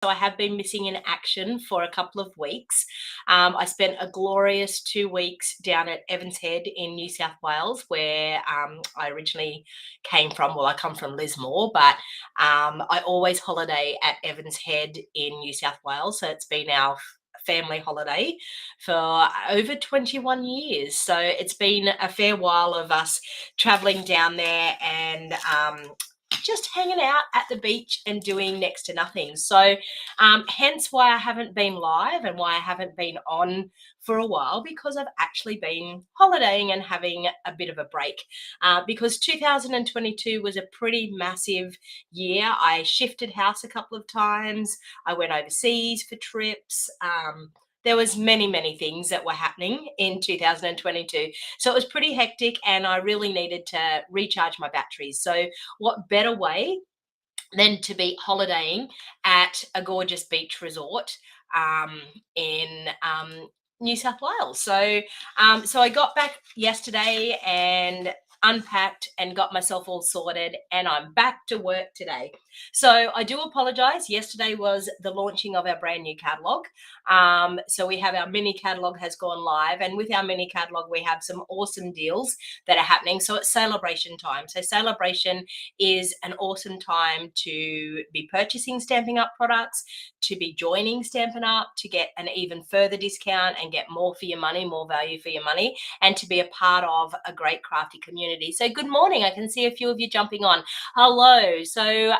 So I have been missing in action for a couple of weeks. I spent a glorious 2 weeks down at Evans Head in New South Wales, where I originally came from. Well, I come from Lismore, but I always holiday at Evans Head in New South Wales. So it's been our family holiday for over 21 years. So it's been a fair while of us traveling down there and just hanging out at the beach and doing next to nothing. So hence why I haven't been live and why I haven't been on for a while, because I've actually been holidaying and having a bit of a break. Because 2022 was a pretty massive year. I shifted house a couple of times. I went overseas for trips. There was many things that were happening in 2022. So it was pretty hectic and I really needed to recharge my batteries. So what better way than to be holidaying at a gorgeous beach resort in New South Wales. So I got back yesterday and unpacked and got myself all sorted, and I'm back to work today. So I do apologize. Yesterday was the launching of our brand new catalog. So we have our mini catalog has gone live, and with our mini catalog, we have some awesome deals that are happening. So it's celebration time. So celebration is an awesome time to be purchasing Stampin' Up products, to be joining Stampin' Up, to get an even further discount and get more for your money, more value for your money, and to be a part of a great crafty community. So good morning. I can see a few of you jumping on. Hello. So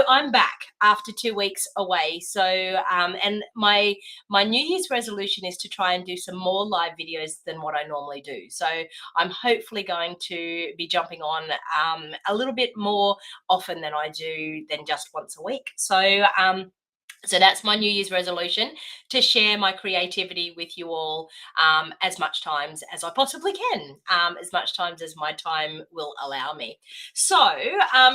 I'm back after 2 weeks away. So and my New Year's resolution is to try and do some more live videos than what I normally do. So I'm hopefully going to be jumping on a little bit more often than I do than just once a week. So that's my New Year's resolution, to share my creativity with you all as much times as I possibly can, as much times as my time will allow me. So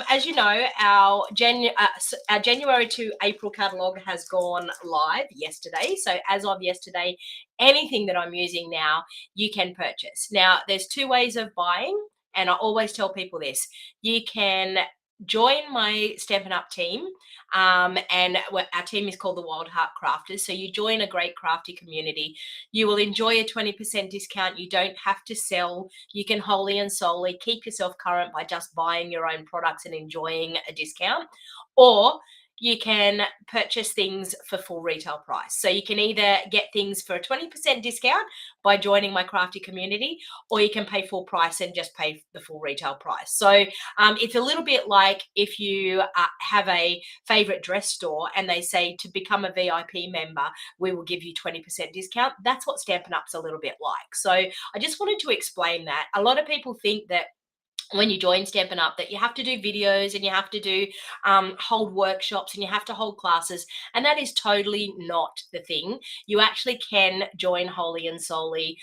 as you know, our January to April catalogue has gone live yesterday. So as of yesterday, anything that I'm using now, you can purchase. Now, there's two ways of buying, and I always tell people this. You can join my Stampin' Up team, and our team is called the Wild Heart Crafters. So you join a great crafty community. You will enjoy a 20% discount. You don't have to sell. You can wholly and solely keep yourself current by just buying your own products and enjoying a discount. Or you can purchase things for full retail price. So you can either get things for a 20% discount by joining my crafty community, or you can pay full price and just pay the full retail price. So it's a little bit like if you have a favorite dress store and they say to become a VIP member, we will give you 20% discount. That's what Stampin' Up's a little bit like. So I just wanted to explain that. A lot of people think that when you join Stampin' Up that you have to do videos and you have to do hold workshops and you have to hold classes, and that is totally not the thing. You actually can join wholly and solely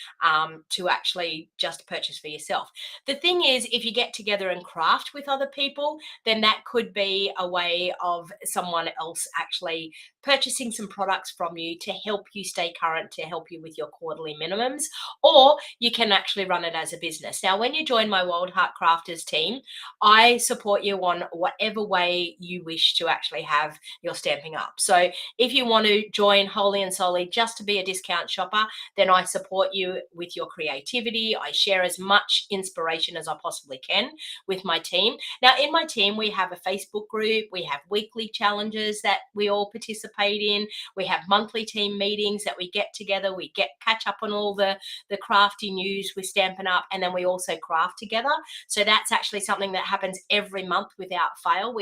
to actually just purchase for yourself. The thing is, if you get together and craft with other people, then that could be a way of someone else actually purchasing some products from you to help you stay current, to help you with your quarterly minimums, or you can actually run it as a business. Now, when you join my Wild Heart Crafters team, I support you on whatever way you wish to actually have your Stampin' Up. So if you want to join wholly and solely just to be a discount shopper, then I support you with your creativity. I share as much inspiration as I possibly can with my team. Now, in my team, we have a Facebook group. We have weekly challenges that we all participate in. We have monthly team meetings that we get together. We catch up on all the crafty news with Stampin' Up, and then we also craft together. So that's actually something that happens every month without fail.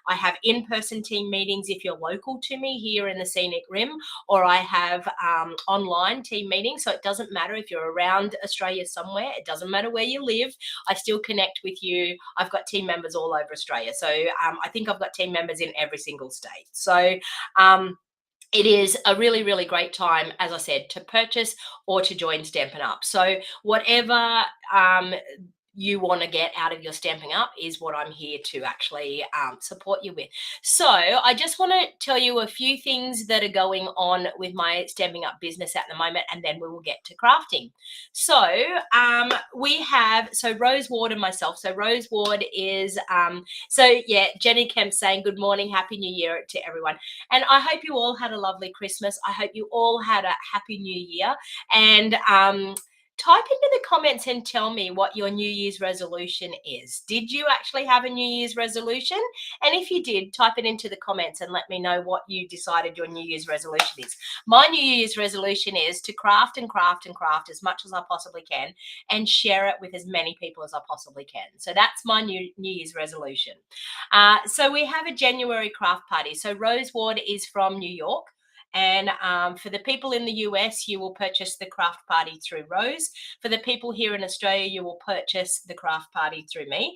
I have in-person team meetings if you're local to me here in the Scenic Rim, or I have online team meetings. So it doesn't matter if you're around Australia somewhere. It doesn't matter where you live. I still connect with you. I've got team members all over Australia. So I think I've got team members in every single state. So it is a really great time, as I said, to purchase or to join Stampin' Up. So whatever you want to get out of your Stamping Up is what I'm here to actually support you with. So I just want to tell you a few things that are going on with my Stamping Up business at the moment, and then we will get to crafting. So we have, Rose Ward and myself. So Rose Ward is, Jenny Kemp saying good morning, Happy New Year to everyone. And I hope you all had a lovely Christmas. I hope you all had a Happy New Year. And type into the comments and tell me what your New Year's resolution is. Did you actually have a New Year's resolution? And if you did, type it into the comments and let me know what you decided your New Year's resolution is. My New Year's resolution is to craft and craft and craft as much as I possibly can and share it with as many people as I possibly can. So that's my New Year's resolution. So we have a January craft party. So Rose Ward is from New York. And for the people in the US, you will purchase the craft party through Rose. For the people here in Australia, you will purchase the craft party through me.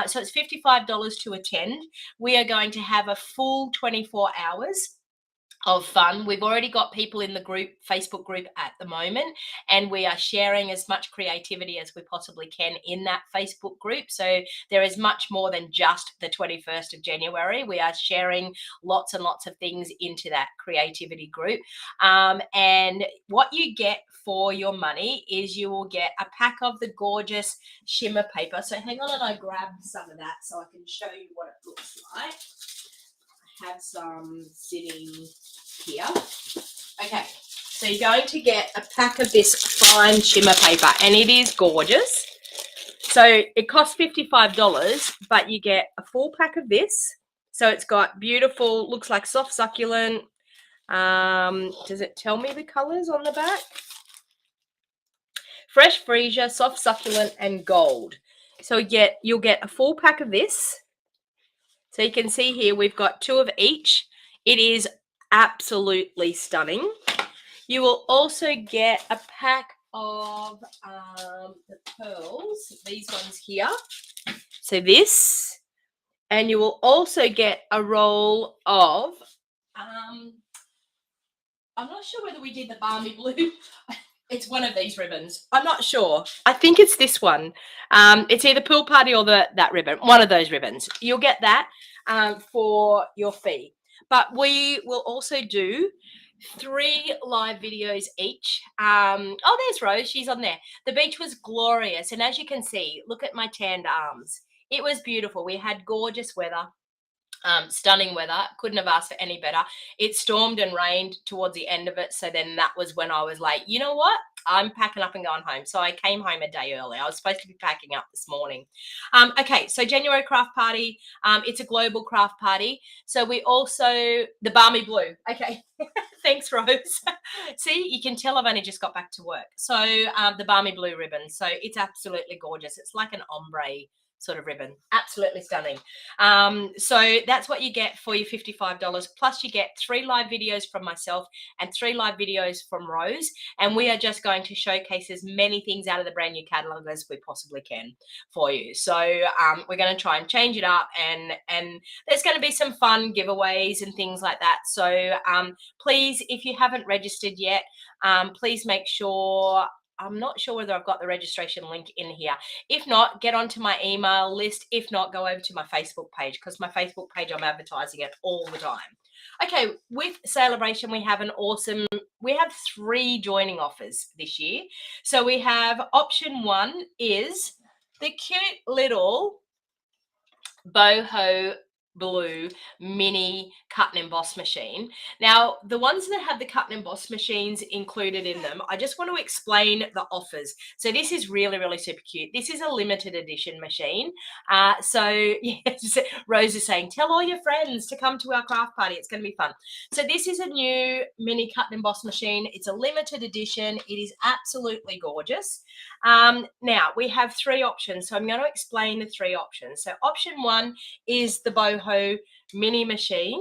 So it's $55 to attend. We are going to have a full 24 hours of fun. We've already got people in the group, Facebook group at the moment, and we are sharing as much creativity as we possibly can in that Facebook group. So there is much more than just the 21st of January. We are sharing lots and lots of things into that creativity group. And what you get for your money is you will get a pack of the gorgeous shimmer paper. So hang on and I grab some of that so I can show you what it looks like. Have some sitting here. Okay, so you're going to get a pack of this fine shimmer paper, and it is gorgeous. So it costs $55, but you get a full pack of this. So it's got beautiful, looks like soft succulent. Does it tell me the colors on the back? Fresh freesia, soft succulent, and gold. So you'll get a full pack of this. So you can see here, we've got 2 of each. It is absolutely stunning. You will also get a pack of the pearls, these ones here. So this, and you will also get a roll of, I'm not sure whether we did the balmy blue. It's one of these ribbons. I'm not sure. I think it's this one. It's either pool party or that ribbon, one of those ribbons. You'll get that for your fee. But we will also do 3 live videos each. Oh, there's Rose. She's on there. The beach was glorious. And as you can see, look at my tanned arms. It was beautiful. We had gorgeous weather. Stunning weather. Couldn't have asked for any better. It stormed and rained towards the end of it. So then that was when I was like, you know what? I'm packing up and going home. So I came home a day early. I was supposed to be packing up this morning. Okay, so January craft party. It's a global craft party. So we also, the balmy blue. Okay, thanks, Rose. See, you can tell I've only just got back to work. So the balmy blue ribbon. So it's absolutely gorgeous. It's like an ombre sort of ribbon. Absolutely stunning. So that's what you get for your $55. Plus you get 3 live videos from myself and 3 live videos from Rose. And we are just going to showcase as many things out of the brand new catalog as we possibly can for you. So we're going to try and change it up, and there's going to be some fun giveaways and things like that. So please, if you haven't registered yet, please make sure, I'm not sure whether I've got the registration link in here. If not, get onto my email list. If not, go over to my Facebook page, because my Facebook page, I'm advertising it all the time. Okay, with Celebration, we have 3 joining offers this year. So we have option 1 is the cute little boho blue mini cut and emboss machine. Now, the ones that have the cut and emboss machines included in them, I just want to explain the offers. So this is really, really super cute. This is a limited edition machine. So yes, Rose is saying, tell all your friends to come to our craft party. It's going to be fun. So this is a new mini cut and emboss machine. It's a limited edition. It is absolutely gorgeous. Now, we have 3 options. So I'm going to explain the 3 options. So option 1 is the boho mini machine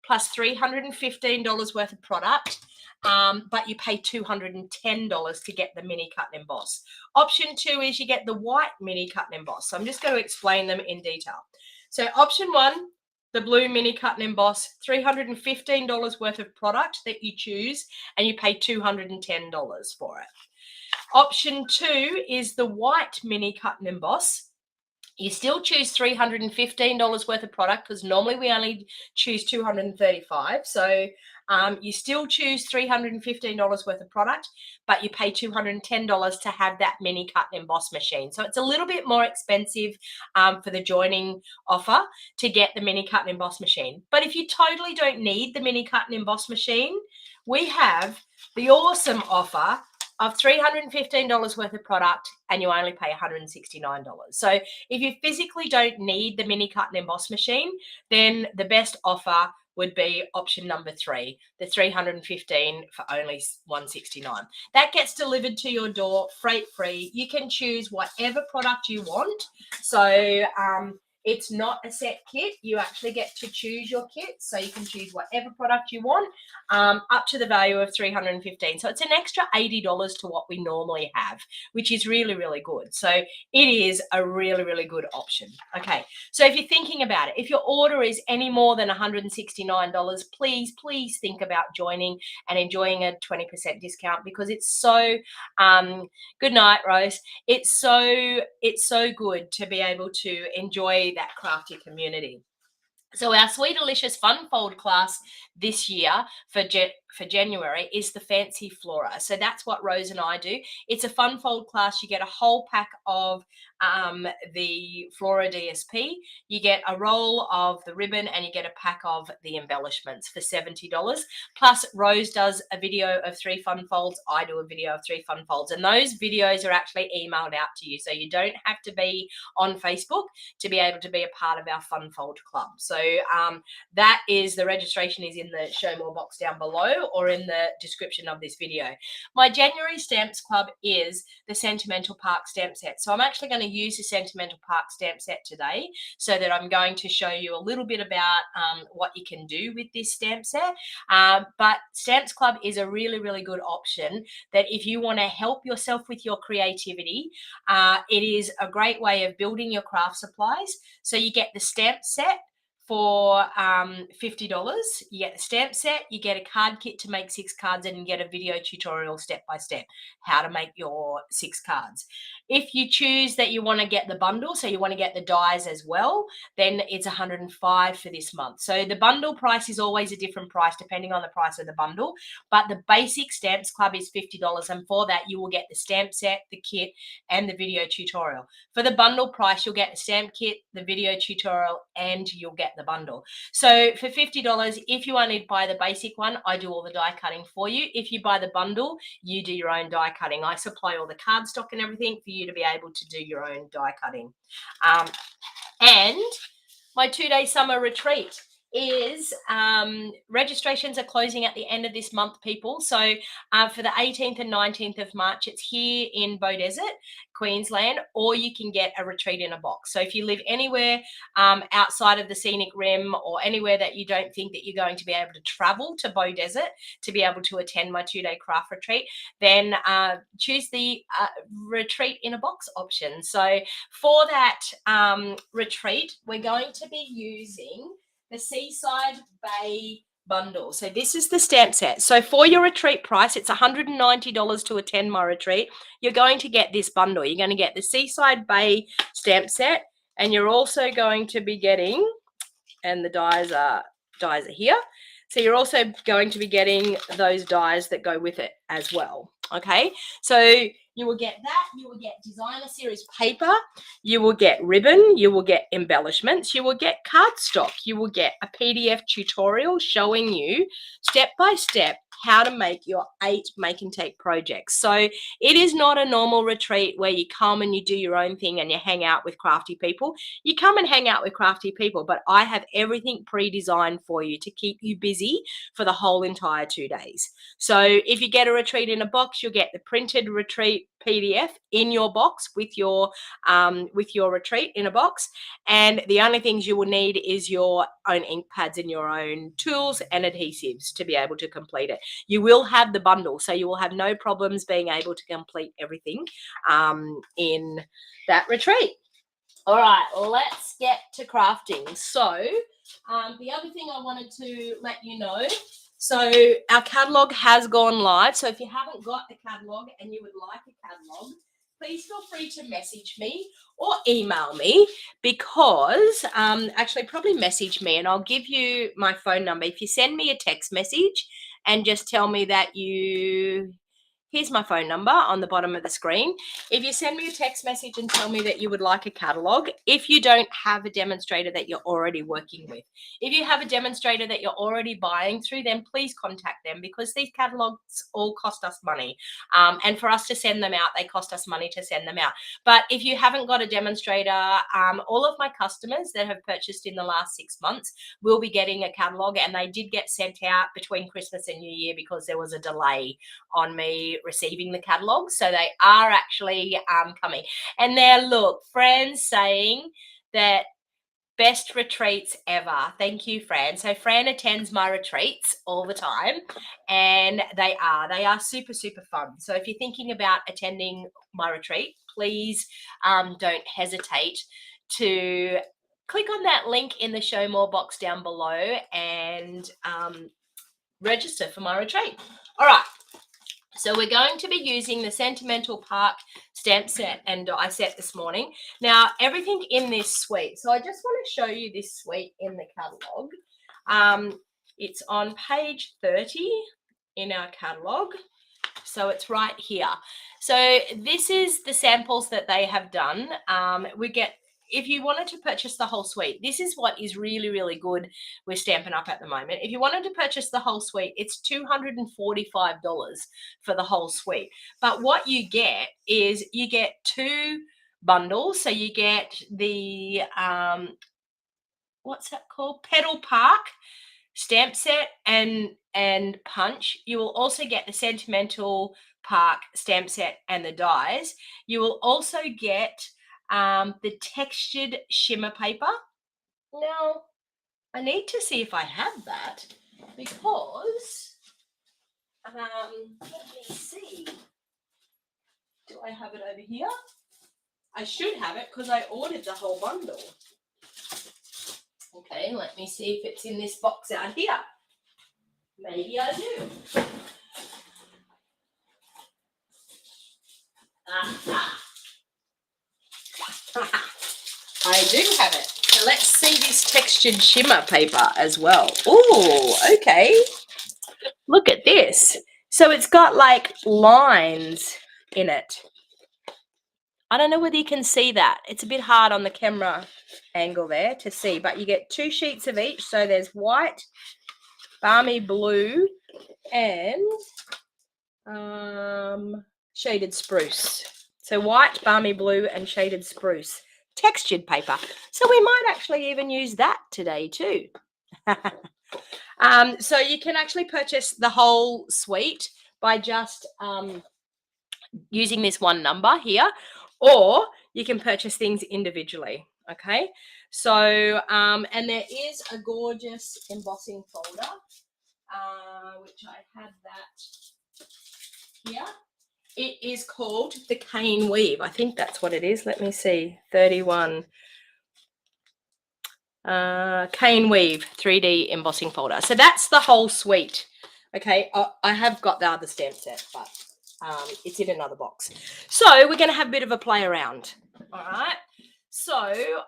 plus $315 worth of product, but you pay $210 to get the mini cut and emboss. Option 2 is you get the white mini cut and emboss. So I'm just going to explain them in detail. So option 1, the blue mini cut and emboss, $315 worth of product that you choose, and you pay $210 for it. Option 2 is the white mini cut and emboss. You still choose $315 worth of product because normally we only choose $235. So you still choose $315 worth of product, but you pay $210 to have that mini cut and emboss machine. So it's a little bit more expensive for the joining offer to get the mini cut and emboss machine. But if you totally don't need the mini cut and emboss machine, we have the awesome offer of $315 worth of product and you only pay $169. So if you physically don't need the mini cut and emboss machine, then the best offer would be option number 3, the $315 for only $169. That gets delivered to your door, freight free. You can choose whatever product you want. So it's not a set kit. You actually get to choose your kit. So you can choose whatever product you want, up to the value of $315. So it's an extra $80 to what we normally have, which is really, really good. So it is a really, really good option. Okay, so if you're thinking about it, if your order is any more than $169, please think about joining and enjoying a 20% discount, because it's so good night, Rose. It's so good to be able to enjoy that crafty community. So our Sweet Delicious Fun Fold class this year for January is the Fancy Flora. So that's what Rose and I do. It's a fun fold class. You get a whole pack of the Flora DSP. You get a roll of the ribbon and you get a pack of the embellishments for $70. Plus Rose does a video of 3 fun folds. I do a video of 3 fun folds. And those videos are actually emailed out to you. So you don't have to be on Facebook to be able to be a part of our Fun Fold Club. So that is, the registration is in the show more box down below or in the description of this video. My January Stamps Club is the Sentimental Park stamp set. So I'm actually going to use the Sentimental Park stamp set today, so that I'm going to show you a little bit about what you can do with this stamp set. But Stamps Club is a really, really good option that if you want to help yourself with your creativity, it is a great way of building your craft supplies. So you get the stamp set for $50. You get the stamp set, you get a card kit to make 6 cards, and you get a video tutorial step by step how to make your 6 cards. If you choose that you want to get the bundle, so you want to get the dies as well, then it's $105 for this month. So the bundle price is always a different price depending on the price of the bundle, but the basic Stamps Club is $50, and for that you will get the stamp set, the kit, and the video tutorial. For the bundle price, you'll get the stamp kit, the video tutorial, and you'll get the bundle. So for $50, if you only buy the basic one, I do all the die cutting for you. If you buy the bundle, you do your own die cutting. I supply all the cardstock and everything for you to be able to do your own die cutting. And my 2-day summer retreat is registrations are closing at the end of this month, people. So for the 18th and 19th of March, it's here in Beaudesert, Queensland, or you can get a retreat in a box. So if you live anywhere outside of the scenic rim, or anywhere that you don't think that you're going to be able to travel to Beaudesert to be able to attend my 2-day craft retreat, then choose the retreat in a box option. So for that retreat, we're going to be using the Seaside Bay bundle. So this is the stamp set. So for your retreat price, it's $190 to attend my retreat. You're going to get this bundle. You're going to get the Seaside Bay stamp set, and you're also going to be getting, and the dies are here. So you're also going to be getting those dies that go with it as well. Okay, so you will get that, you will get designer series paper, you will get ribbon, you will get embellishments, you will get cardstock, you will get a PDF tutorial showing you step by step how to make your 8 make and take projects. So it is not a normal retreat where you come and you do your own thing and you hang out with crafty people. You come and hang out with crafty people, but I have everything pre-designed for you to keep you busy for the whole entire 2 days. So if you get a retreat in a box, you'll get the printed retreat PDF in your box with your retreat in a box, and the only things you will need is your own ink pads and your own tools and adhesives to be able to complete it. You will have the bundle, so you will have no problems being able to complete everything in that retreat. All right, let's get to crafting. So the other thing I wanted to let you know, So our catalog has gone live. So if you haven't got the catalog and you would like a catalog, please feel free to message me or email me, because actually probably message me and I'll give you my phone number. If you send me a text message and just tell me that here's my phone number on the bottom of the screen. If you send me a text message and tell me that you would like a catalog, if you don't have a demonstrator that you're already working with, if you have a demonstrator that you're already buying through, then please contact them, because these catalogs all cost us money. And for us to send them out, they cost us money to send them out. But if you haven't got a demonstrator, all of my customers that have purchased in the last 6 months will be getting a catalog, and they did get sent out between Christmas and New Year because there was a delay on me receiving the catalog. So they are actually coming. And there, look, Fran's saying that best retreats ever. Thank you, Fran. So Fran attends my retreats all the time, and they are super, super fun. So if you're thinking about attending my retreat, please don't hesitate to click on that link in the show more box down below and register for my retreat. All right. So we're going to be using the Sentimental Park stamp set and die set this morning. Now, everything in this suite. So I just want to show you this suite in the catalogue. It's on page 30 in our catalogue. So it's right here. So this is the samples that they have done. If you wanted to purchase the whole suite, this is what is really, really good with Stampin' Up at the moment. If you wanted to purchase the whole suite, it's $245 for the whole suite. But what you get is you get 2 bundles. So you get the, what's that called? Petal Park stamp set and punch. You will also get the Sentimental Park stamp set and the dies. You will also get the textured shimmer paper. Now, I need to see if I have that, because let me see. Do I have it over here? I should have it because I ordered the whole bundle. Okay, let me see if it's in this box out here. Maybe I do. I do have it. So let's see this textured shimmer paper as well. Oh, okay. Look at this. So it's got like lines in it. I don't know whether you can see that. It's a bit hard on the camera angle there to see, but you get 2 sheets of each. So there's white, balmy blue, and shaded spruce. So white, balmy blue, and shaded spruce. Textured paper. So we might actually even use that today too. So you can actually purchase the whole suite by just using this one number here, or you can purchase things individually. Okay, so and there is a gorgeous embossing folder, which I have that here. It is called the Cane Weave. I think that's what it is. Let me see. 31 Cane Weave 3D embossing folder. So that's the whole suite. Okay, I have got the other stamp set, but it's in another box. So we're going to have a bit of a play around. All right. So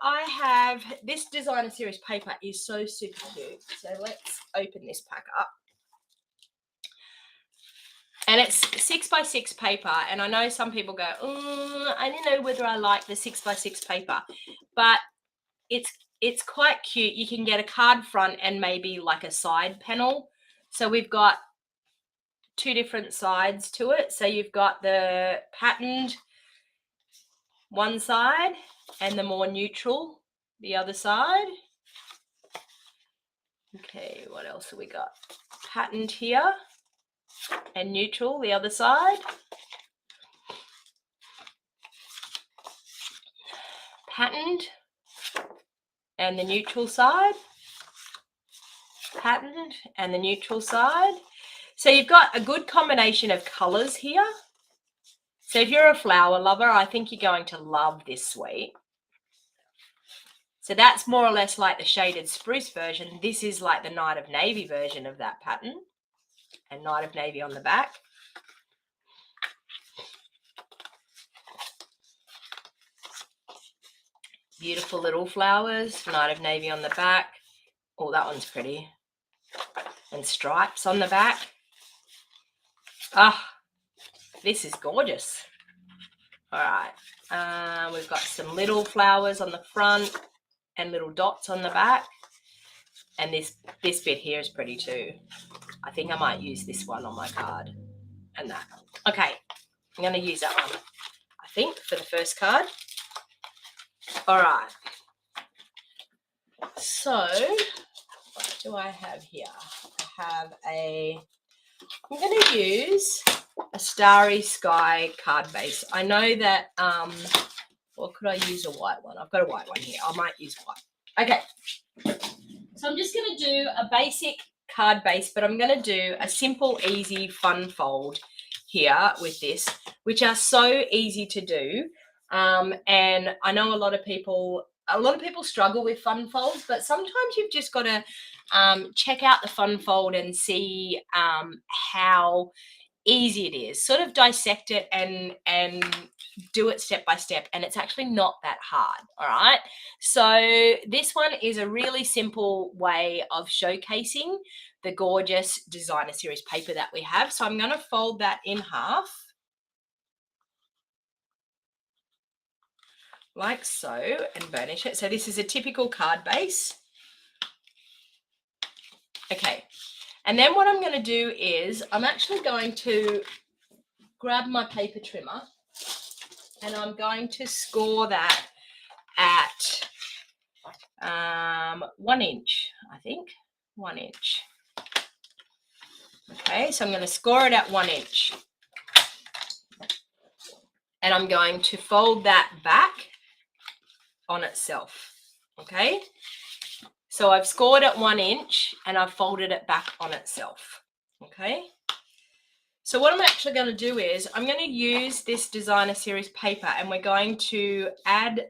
I have this designer series paper is so super cute. So let's open this pack up. And it's 6x6 paper. And I know some people go, I don't know whether I like the 6x6 paper, but it's quite cute. You can get a card front and maybe like a side panel. So we've got 2 different sides to it. So you've got the patterned one side and the more neutral the other side. Okay, what else have we got? Patterned here and neutral the other side. Patterned and the neutral side. Patterned and the neutral side. So you've got a good combination of colors here. So if you're a flower lover, I think you're going to love this suite. So that's more or less like the shaded spruce version. This is like the Night of Navy version of that pattern. and Night of Navy on the back. Beautiful little flowers, Night of Navy on the back. Oh, that one's pretty. And stripes on the back. Ah, this is gorgeous. All right, we've got some little flowers on the front and little dots on the back. And this bit here is pretty too. I think I might use this one on my card and that. Okay, I'm going to use that one, I think, for the first card. All right. So what do I have here? I have I'm going to use a Starry Sky card base. I know that, or could I use a white one? I've got a white one here. I might use white. Okay. So I'm just going to do a basic card base, but I'm going to do a simple, easy, fun fold here with this, which are so easy to do. And I know a lot of people struggle with fun folds, but sometimes you've just got to check out the fun fold and see how easy it is. Sort of dissect it and do it step by step, and it's actually not that hard. All right, so this one is a really simple way of showcasing the gorgeous designer series paper that we have. So I'm going to fold that in half like so and burnish it. So this is a typical card base. Okay, and then what I'm going to do is I'm actually going to grab my paper trimmer and I'm going to score that at 1 inch, I think, 1 inch. Okay, so I'm going to score it at 1 inch. And I'm going to fold that back on itself. Okay, so I've scored at 1 inch and I've folded it back on itself. Okay, so what I'm actually going to do is I'm going to use this designer series paper and we're going to add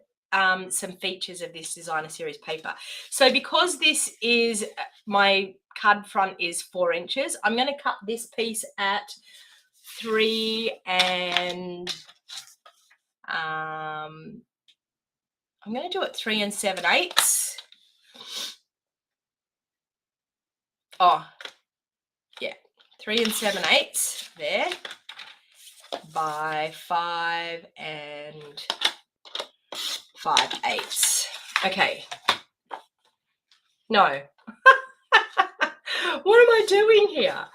some features of this designer series paper. So because this is my card front is 4 inches, I'm going to cut this piece at 3 and I'm going to do it 3 7/8. Oh, yeah, 3 7/8 there by 5 5/8. Okay. No. What am I doing here?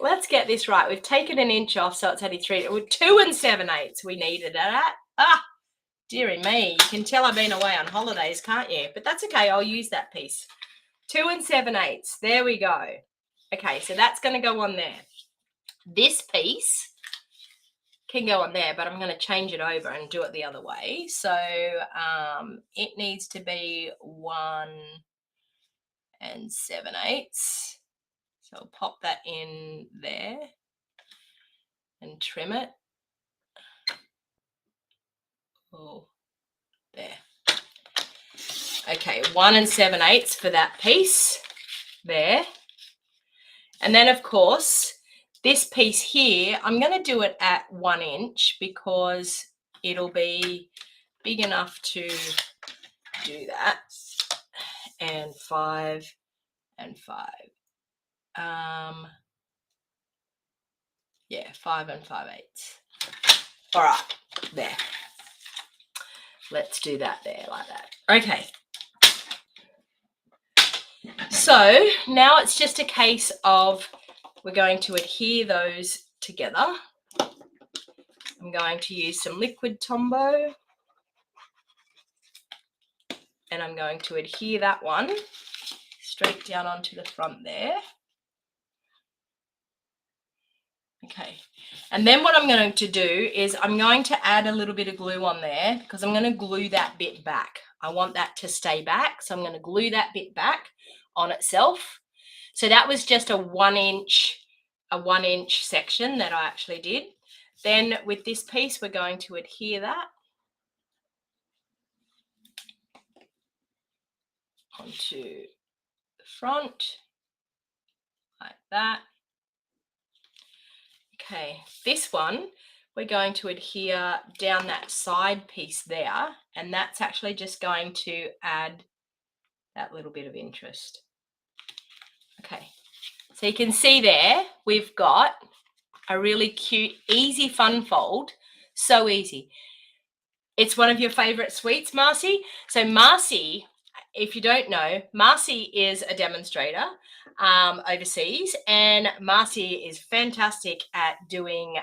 Let's get this right. We've taken 1 inch off, so it's only 3. 2 7/8 we needed it at. Ah, dearie me. You can tell I've been away on holidays, can't you? But that's okay. I'll use that piece. 2 7/8. There we go. Okay, so that's going to go on there. This piece can go on there, but I'm going to change it over and do it the other way. So it needs to be 1 7/8. So I'll pop that in there and trim it. Oh, there. Okay, 1 7/8 for that piece there. And then, of course, this piece here, I'm going to do it at 1 inch because it'll be big enough to do that. And 5 and 5. Yeah, 5 5/8. All right, there. Let's do that there like that. Okay. So now it's just a case of we're going to adhere those together. I'm going to use some liquid Tombow and I'm going to adhere that one straight down onto the front there. Okay, and then what I'm going to do is I'm going to add a little bit of glue on there because I'm going to glue that bit back. I want that to stay back, so I'm going to glue that bit back on itself. So that was just a 1 inch section that I actually did. Then with this piece, we're going to adhere that onto the front like that. Okay, this one, we're going to adhere down that side piece there, and that's actually just going to add that little bit of interest. Okay, so you can see there, we've got a really cute, easy fun fold. So easy. It's one of your favorite sweets, Marcy. So Marcy, if you don't know, Marcy is a demonstrator overseas, and Marcy is fantastic at doing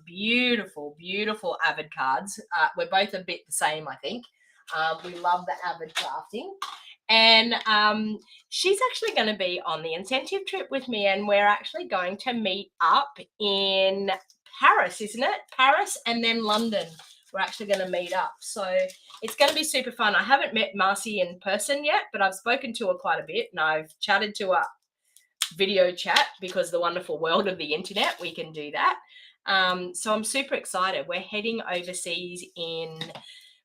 beautiful, beautiful avid cards. We're both a bit the same, I think. We love the avid crafting. And she's actually going to be on the incentive trip with me, and we're actually going to meet up in Paris, isn't it? Paris and then London. We're actually going to meet up. So it's going to be super fun. I haven't met Marcy in person yet, but I've spoken to her quite a bit, and I've chatted to her video chat because the wonderful world of the internet, we can do that. So I'm super excited. We're heading overseas in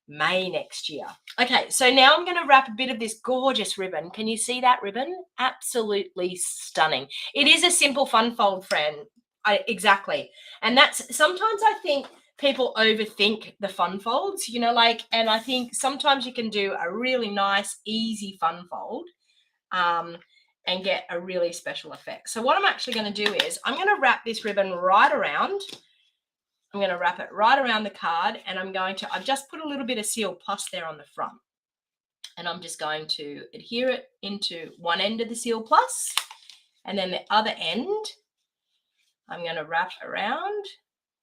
May next year. Okay, so now I'm going to wrap a bit of this gorgeous ribbon. Can you see that ribbon? Absolutely stunning. It is a simple fun fold, friend. Exactly. And that's sometimes I think people overthink the fun folds, you know, like, and I think sometimes you can do a really nice, easy fun fold and get a really special effect. So what I'm actually going to do is I'm going to wrap this ribbon right around. I'm going to wrap it right around the card, and I've just put a little bit of Seal Plus there on the front, and I'm just going to adhere it into one end of the Seal Plus, and then the other end I'm going to wrap around,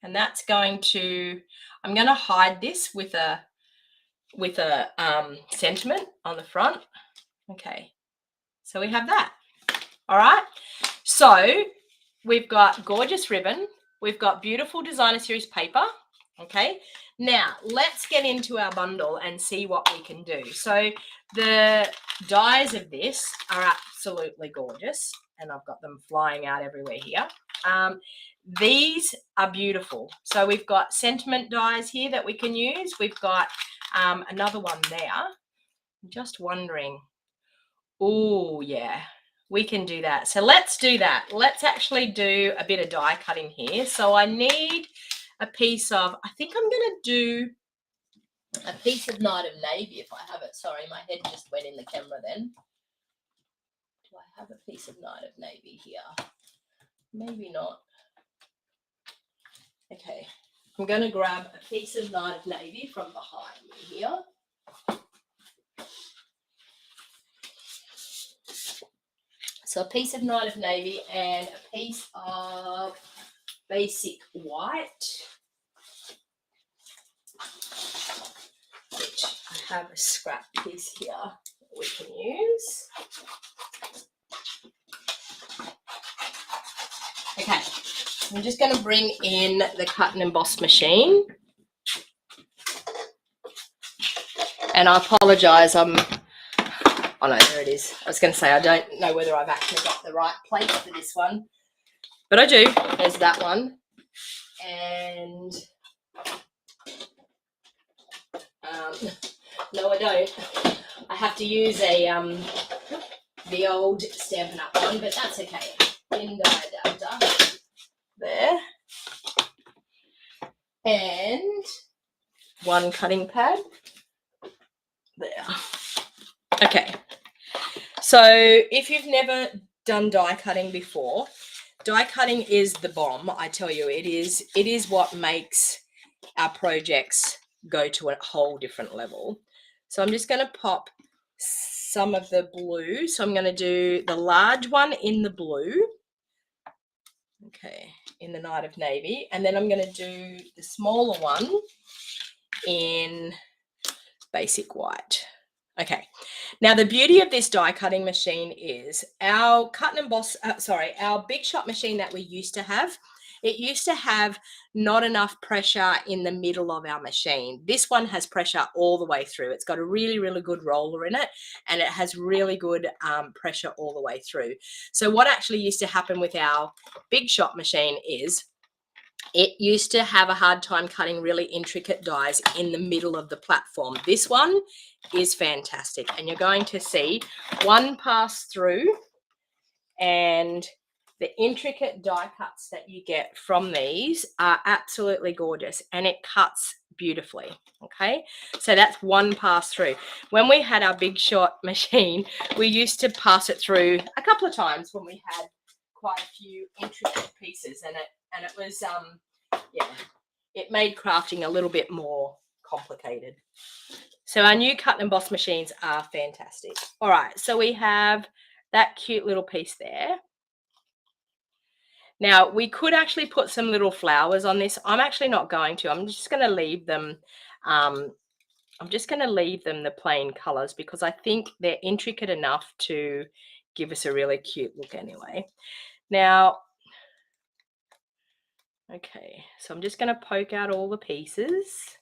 and that's going to, I'm going to hide this with a sentiment on the front. Okay, so we have that. All right, so we've got gorgeous ribbon. We've got beautiful designer series paper. Okay, now let's get into our bundle and see what we can do. So the dies of this are absolutely gorgeous, and I've got them flying out everywhere here. These are beautiful. So we've got sentiment dies here that we can use. We've got another one there. I'm just wondering. Oh, yeah. We can do that. So let's do that. Let's actually do a bit of die cutting here. So I need a piece of, I think I'm going to do a piece of Night of Navy if I have it. Sorry, my head just went in the camera then. Do I have a piece of Night of Navy here? Maybe not. Okay, I'm going to grab a piece of Night of Navy from behind me here. So a piece of Night of Navy and a piece of basic white, which I have a scrap piece here that we can use. Okay, I'm just going to bring in the cut and emboss machine. And I apologise, oh no, there it is. I was going to say I don't know whether I've actually got the right place for this one, but I do. There's that one, and no, I don't. I have to use the old Stampin' Up one, but that's okay. Thin die adapter there, and one cutting pad there. Okay. So if you've never done die cutting before, die cutting is the bomb. I tell you, it is what makes our projects go to a whole different level. So I'm just going to pop some of the blue. So I'm going to do the large one in the blue. Okay, in the Night of Navy. And then I'm going to do the smaller one in basic white. Okay, now the beauty of this die cutting machine is our cut and emboss, our big shot machine that we used to have, it used to have not enough pressure in the middle of our machine. This one has pressure all the way through. It's got a really, really good roller in it, and it has really good pressure all the way through. So what actually used to happen with our big shot machine is it used to have a hard time cutting really intricate dies in the middle of the platform. This one is fantastic, and you're going to see one pass through and The intricate die cuts that you get from these are absolutely gorgeous, and it cuts beautifully. Okay, so that's one pass through. When we had our Big Shot machine, we used to pass it through a couple of times when we had quite a few intricate pieces, and it was yeah, it made crafting a little bit more complicated. So our new cut and emboss machines are fantastic. All right, so we have that cute little piece there. Now, we could actually put some little flowers on this. I'm actually not going to. I'm just going to leave them. I'm just going to leave them the plain colors because I think they're intricate enough to give us a really cute look anyway. Now, okay, so I'm just going to poke out all the pieces.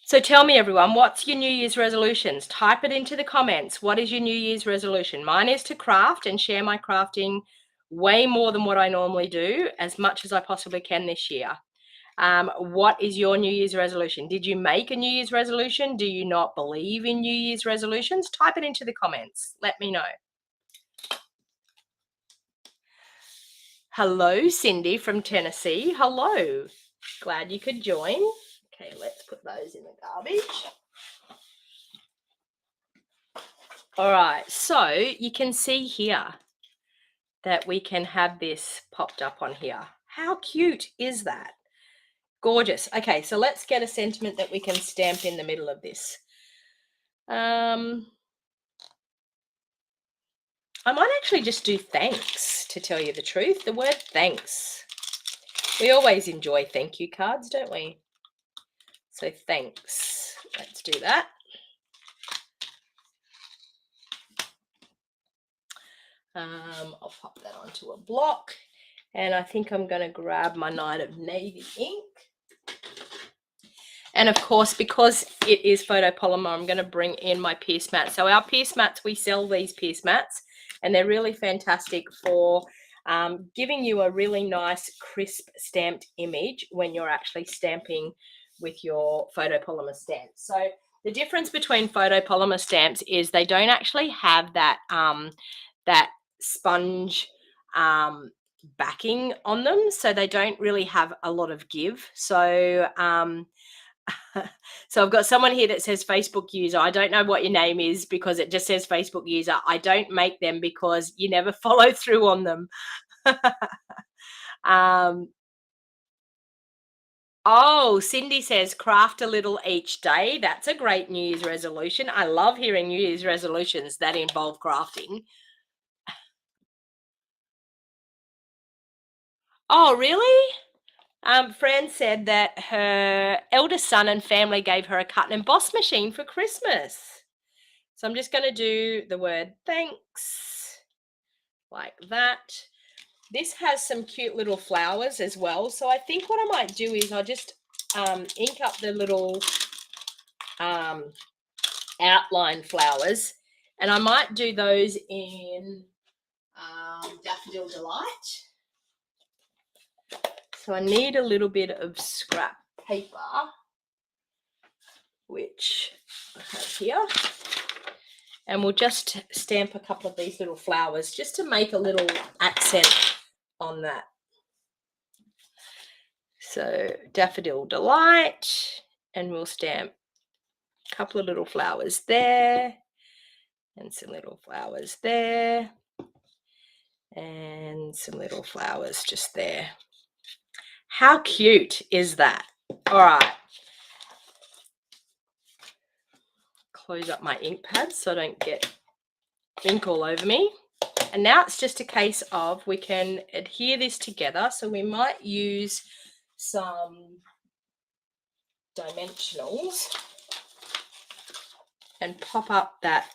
So tell me, everyone, what's your New Year's resolutions? Type it into the comments. What is your New Year's resolution? Mine is to craft and share my crafting way more than what I normally do, as much as I possibly can this year. What is your New Year's resolution? Did you make a New Year's resolution? Do you not believe in New Year's resolutions? Type it into the comments. Let me know. Hello, Cindy from Tennessee. Hello. Glad you could join. Okay, let's put those in the garbage. All right, so you can see here that we can have this popped up on here. How cute is that? Gorgeous. Okay, so let's get a sentiment that we can stamp in the middle of this. I might actually just do thanks, to tell you the truth. The word thanks. We always enjoy thank you cards, don't we? So thanks. Let's do that. I'll pop that onto a block. And I think I'm going to grab my Night of Navy ink. And of course, because it is photopolymer, I'm going to bring in my pierce mat. So our pierce mats, we sell these pierce mats, and they're really fantastic for giving you a really nice, crisp stamped image when you're actually stamping with your photopolymer stamps. So the difference between photopolymer stamps is they don't actually have that that sponge backing on them, so they don't really have a lot of give. So so I've got someone here that says Facebook user. I don't know what your name is because it just says Facebook user. I don't make them because you never follow through on them. Oh, Cindy says craft a little each day. That's a great New Year's resolution. I love hearing New Year's resolutions that involve crafting. Oh, really? Fran said that her eldest son and family gave her a cut and emboss machine for Christmas. So I'm just going to do the word thanks like that. This has some cute little flowers as well. So I think what I might do is I'll just ink up the little outline flowers, and I might do those in Daffodil Delight. So I need a little bit of scrap paper, which I have here. And we'll just stamp a couple of these little flowers just to make a little accent on that. So Daffodil Delight, and we'll stamp a couple of little flowers there, and some little flowers there, and some little flowers just there. How cute is that? All right. Close up my ink pad so I don't get ink all over me. And now it's just a case of we can adhere this together. So we might use some dimensionals and pop up that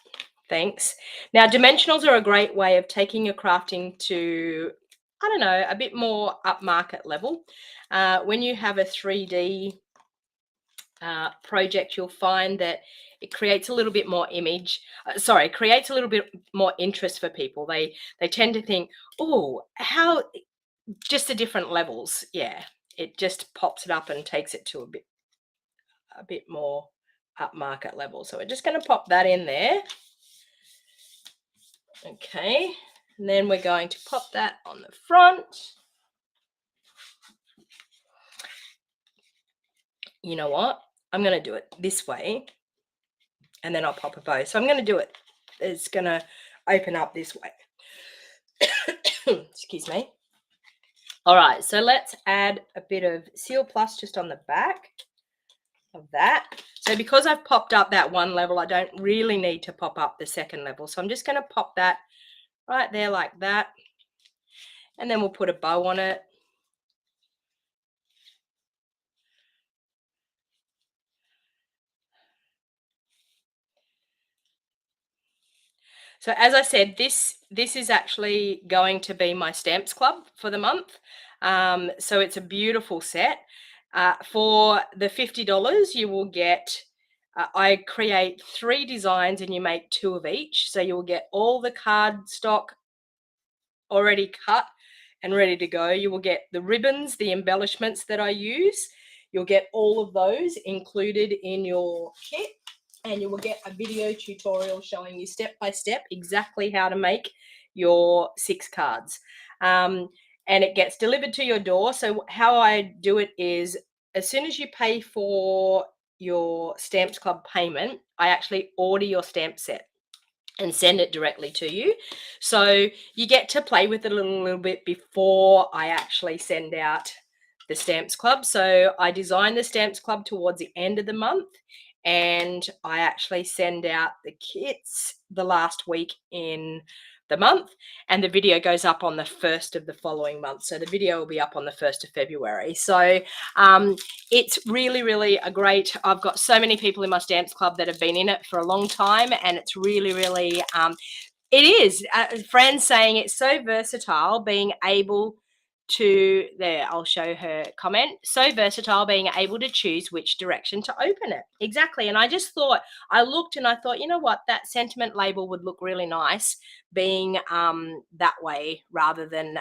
thanks. Now, dimensionals are a great way of taking your crafting to, I don't know, a bit more upmarket level. When you have a 3D project, you'll find that it creates a little bit more creates a little bit more interest for people. They tend to think, oh, how, just the different levels. Yeah, it just pops it up and takes it to a bit more upmarket level. So we're just going to pop that in there. Okay, and then we're going to pop that on the front. You know what? I'm going to do it this way, and then I'll pop a bow. So I'm going to do it. It's going to open up this way. Excuse me. All right, so let's add a bit of Seal Plus just on the back of that. So because I've popped up that one level, I don't really need to pop up the second level. So I'm just going to pop that right there like that. And then we'll put a bow on it. So as I said, this is actually going to be my Stamps Club for the month. So it's a beautiful set. For the $50, you will get, I create 3 designs and you make 2 of each. So you'll get all the card stock already cut and ready to go. You will get the ribbons, the embellishments that I use. You'll get all of those included in your kit. And you will get a video tutorial showing you step by step exactly how to make your 6 cards. And it gets delivered to your door. So how I do it is, as soon as you pay for your Stamps Club payment, I actually order your stamp set and send it directly to you. So you get to play with it a little bit before I actually send out the Stamps Club. So I design the Stamps Club towards the end of the month, and I actually send out the kits the last week in the month, and the video goes up on the 1st of the following month. So the video will be up on the 1st of February. So it's really, really a great, I've got so many people in my Stamps Club that have been in it for a long time, and it's really, really, it is. Fran's saying it's so versatile, being able to, there, I'll show her comment, so versatile being able to choose which direction to open it. Exactly. And I just thought, I looked and I thought, you know what, that sentiment label would look really nice being that way rather than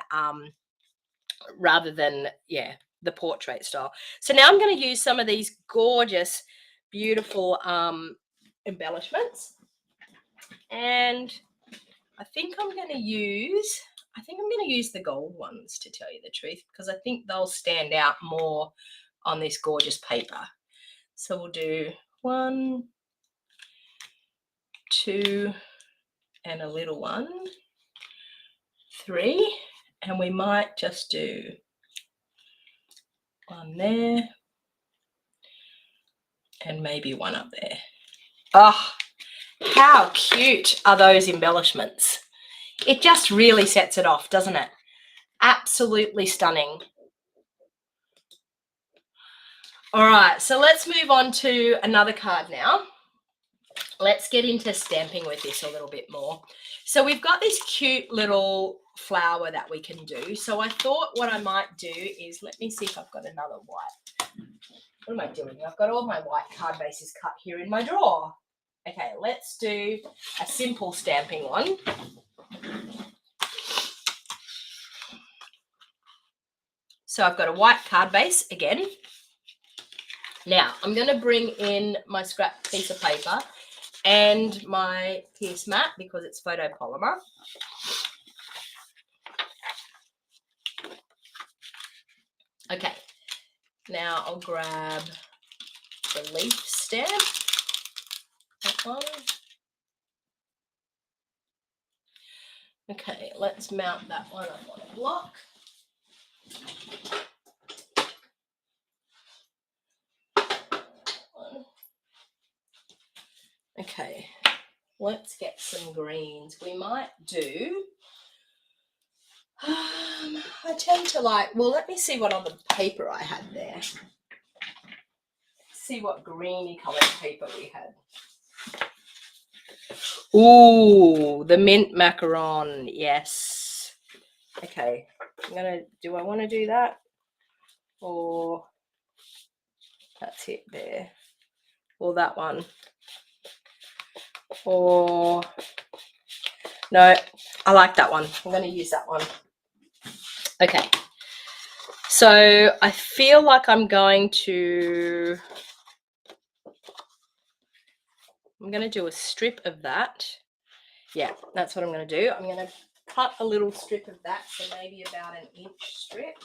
yeah, the portrait style. So now I'm going to use some of these gorgeous, beautiful embellishments, and I think I'm going to use the gold ones, to tell you the truth, because I think they'll stand out more on this gorgeous paper. So we'll do 1, 2, and a little 1, 3, and we might just do 1 there and maybe 1 up there. Oh, how cute are those embellishments? It just really sets it off, doesn't it? Absolutely stunning. All right, so let's move on to another card now. Let's get into stamping with this a little bit more. So we've got this cute little flower that we can do. So I thought what I might do is, let me see if I've got another white. What am I doing? I've got all my white card bases cut here in my drawer. Okay, let's do a simple stamping one. So I've got a white card base again. Now I'm going to bring in my scrap piece of paper and my Pierce mat because it's photopolymer. Okay, now I'll grab the leaf stamp, that one. Okay, let's mount that one up on a block. Okay, let's get some greens. We might do, I tend to like, well, let me see what other paper I had there. See what greeny coloured paper we had. Ooh, the mint macaron, yes. Okay, do I want to do that? Or that's it there. Or that one. Or no, I like that one. I'm going to use that one. Okay. So I feel like I'm going to I'm going to do a strip of that. Yeah, that's what I'm going to do. I'm going to cut a little strip of that, so maybe about an inch strip.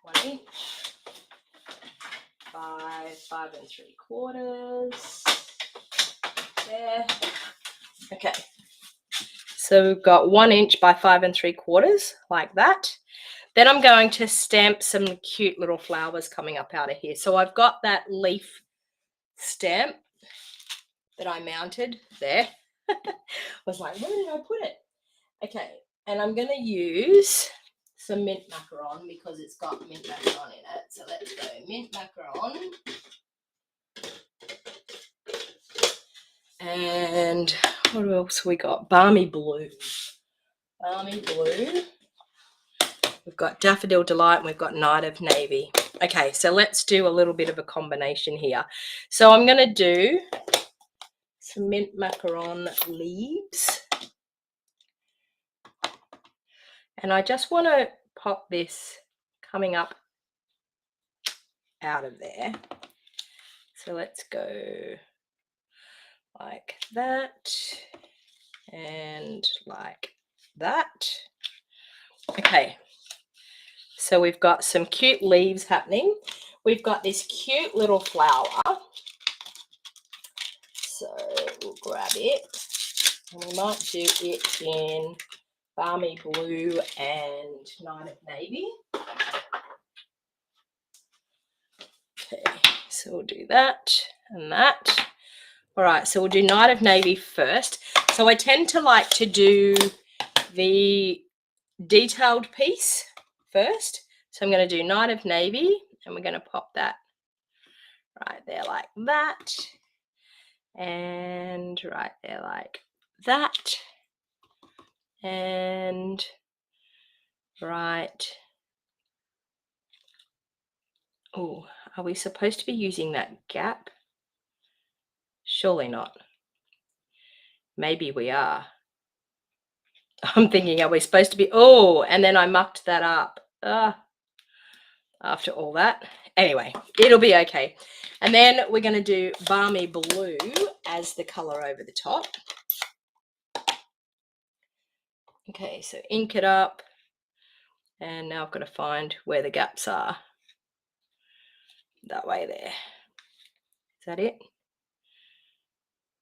1 inch. 5 3/4. There. Okay. So we've got 1 inch by 5 3/4, like that. Then I'm going to stamp some cute little flowers coming up out of here. So I've got that leaf stamp that I mounted there. I was like, where did I put it? Okay, and I'm going to use some mint macaron because it's got mint macaron in it. So let's go mint macaron. And what else we got? Balmy blue. Balmy blue. We've got Daffodil Delight and we've got Night of Navy. Okay, so let's do a little bit of a combination here. So I'm going to do some mint macaron leaves. And I just want to pop this coming up out of there. So let's go like that and like that. Okay. So we've got some cute leaves happening. We've got this cute little flower. So we'll grab it. And we might do it in Balmy Blue and Night of Navy. Okay, so we'll do that and that. All right, so we'll do Night of Navy first. So I tend to like to do the detailed piece first. So I'm going to do Night of Navy and we're going to pop that right there like that. And right there like that. And right. Oh, are we supposed to be using that gap? Surely not. Maybe we are. I'm thinking, are we supposed to be? Oh, and then I mucked that up. After all that. Anyway, it'll be okay. And then we're going to do Balmy Blue as the color over the top. Okay, so ink it up. And now I've got to find where the gaps are. That way there. Is that it?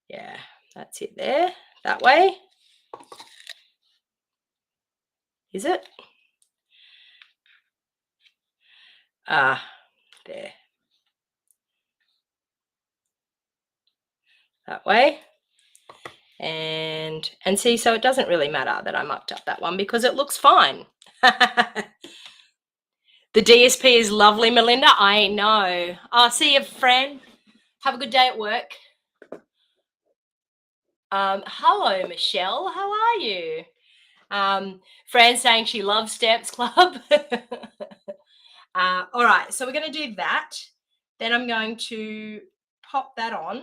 Yeah, that's it there. That way. Is it? There. That way. And see, so it doesn't really matter that I mucked up that one because it looks fine. The DSP is lovely, Melinda. I know. I'll see you, Fran. Have a good day at work. Hello, Michelle. How are you? Fran saying she loves Stamps Club. All right, so we're going to do that. Then I'm going to pop that on,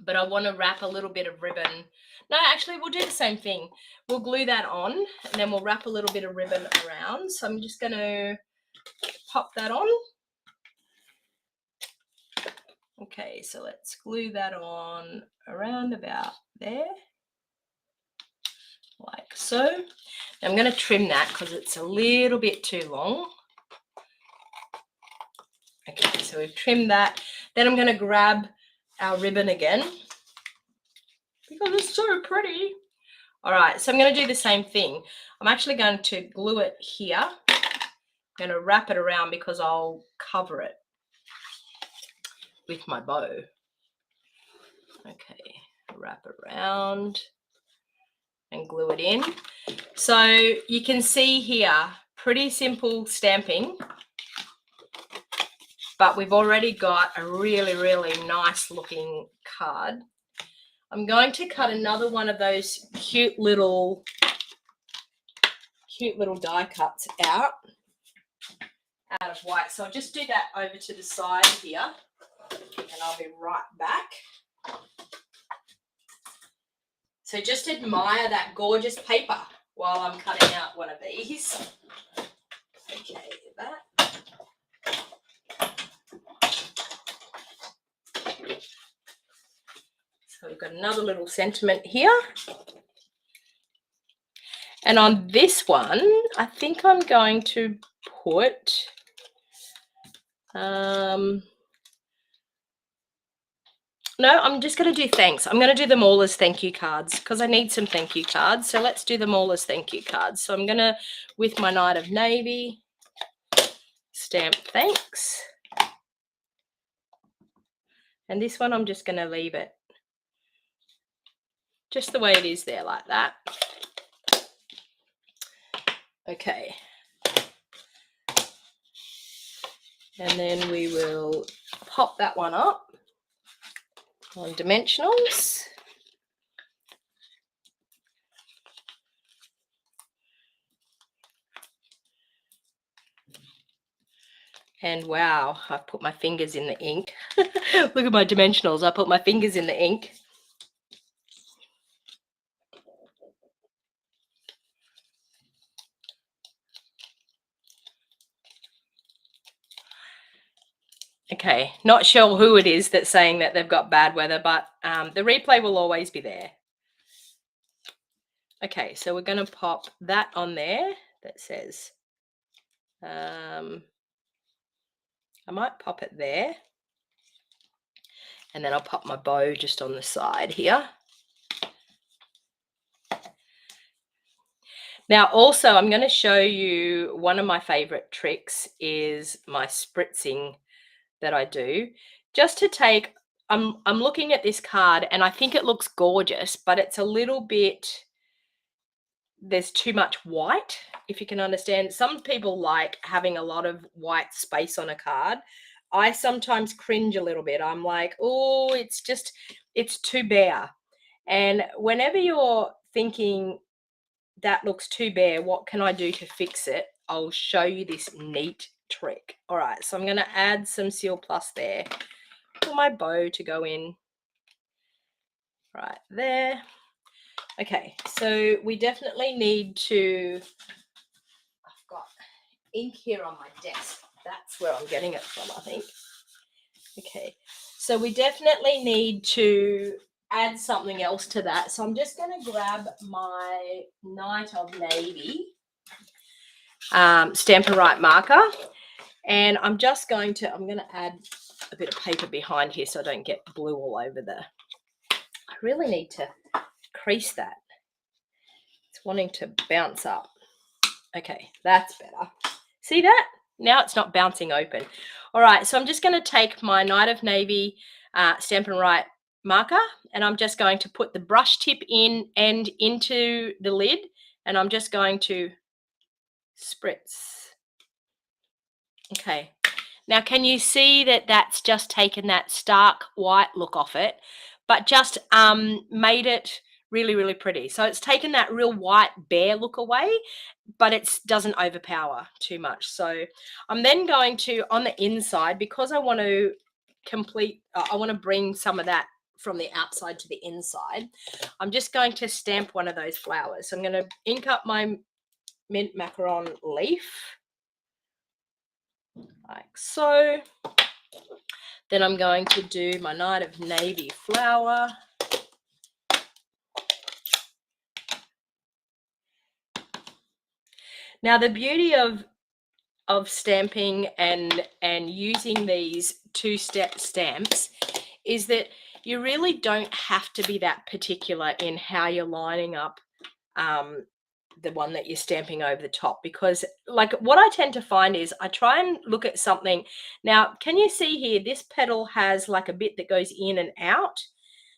but I want to wrap a little bit of ribbon. No, actually, we'll do the same thing. We'll glue that on, and then we'll wrap a little bit of ribbon around. So I'm just going to pop that on. Okay, so let's glue that on around about there, like so. I'm going to trim that because it's a little bit too long. Okay, so we've trimmed that. Then I'm going to grab our ribbon again because it's so pretty. All right, so I'm going to do the same thing. I'm actually going to glue it here. I'm going to wrap it around because I'll cover it with my bow. Okay, wrap around and glue it in. So you can see here, pretty simple stamping, but we've already got a really, really nice looking card. I'm going to cut another one of those cute little die cuts out of white. So I'll just do that over to the side here and I'll be right back. So just admire that gorgeous paper while I'm cutting out one of these. Okay, that. So we've got another little sentiment here. And on this one, I think I'm going to put no, I'm just going to do thanks. I'm going to do them all as thank you cards because I need some thank you cards. So let's do them all as thank you cards. So I'm going to, with my Knight of Navy, stamp thanks. And this one, I'm just going to leave it just the way it is there, like that. Okay. And then we will pop that one up on dimensionals. And wow, I've put my fingers in the ink. Look at my dimensionals. I put my fingers in the ink. Okay, not sure who it is that's saying that they've got bad weather, but the replay will always be there. Okay, so we're going to pop that on there that says, I might pop it there. And then I'll pop my bow just on the side here. Now, also, I'm going to show you one of my favorite tricks is my spritzing that I do. Just to take, I'm looking at this card and I think it looks gorgeous, but it's a little bit, there's too much white, if you can understand. Some people like having a lot of white space on a card. I sometimes cringe a little bit. I'm like, oh, it's too bare. And whenever you're thinking that looks too bare, what can I do to fix it? I'll show you this neat trick. All right, so I'm going to add some Seal Plus there for my bow to go in right there. Okay, so we definitely need to, I've got ink here on my desk. That's where I'm getting it from, I think. Okay, so we definitely need to add something else to that. So I'm just going to grab my Knight of Navy Stampin' Right marker, and I'm going to add a bit of paper behind here so I don't get blue all over I really need to crease that. It's wanting to bounce up. Okay, that's better. See that? Now it's not bouncing open. All right, so I'm just going to take my Knight of Navy Stampin' Right marker, and I'm just going to put the brush tip in and into the lid, and I'm just going to spritz. Okay, now can you see that that's just taken that stark white look off it, but just made it really, really pretty. So it's taken that real white bare look away, but it doesn't overpower too much. So I'm then going to, on the inside, because I want to I want to bring some of that from the outside to the inside, I'm just going to stamp one of those flowers. So I'm going to ink up my mint macaron leaf like so. Then I'm going to do my Knight of Navy flower. Now the beauty of stamping and using these two-step stamps is that you really don't have to be that particular in how you're lining up the one that you're stamping over the top, because like what I tend to find is I try and look at something. Now, can you see here, this petal has like a bit that goes in and out.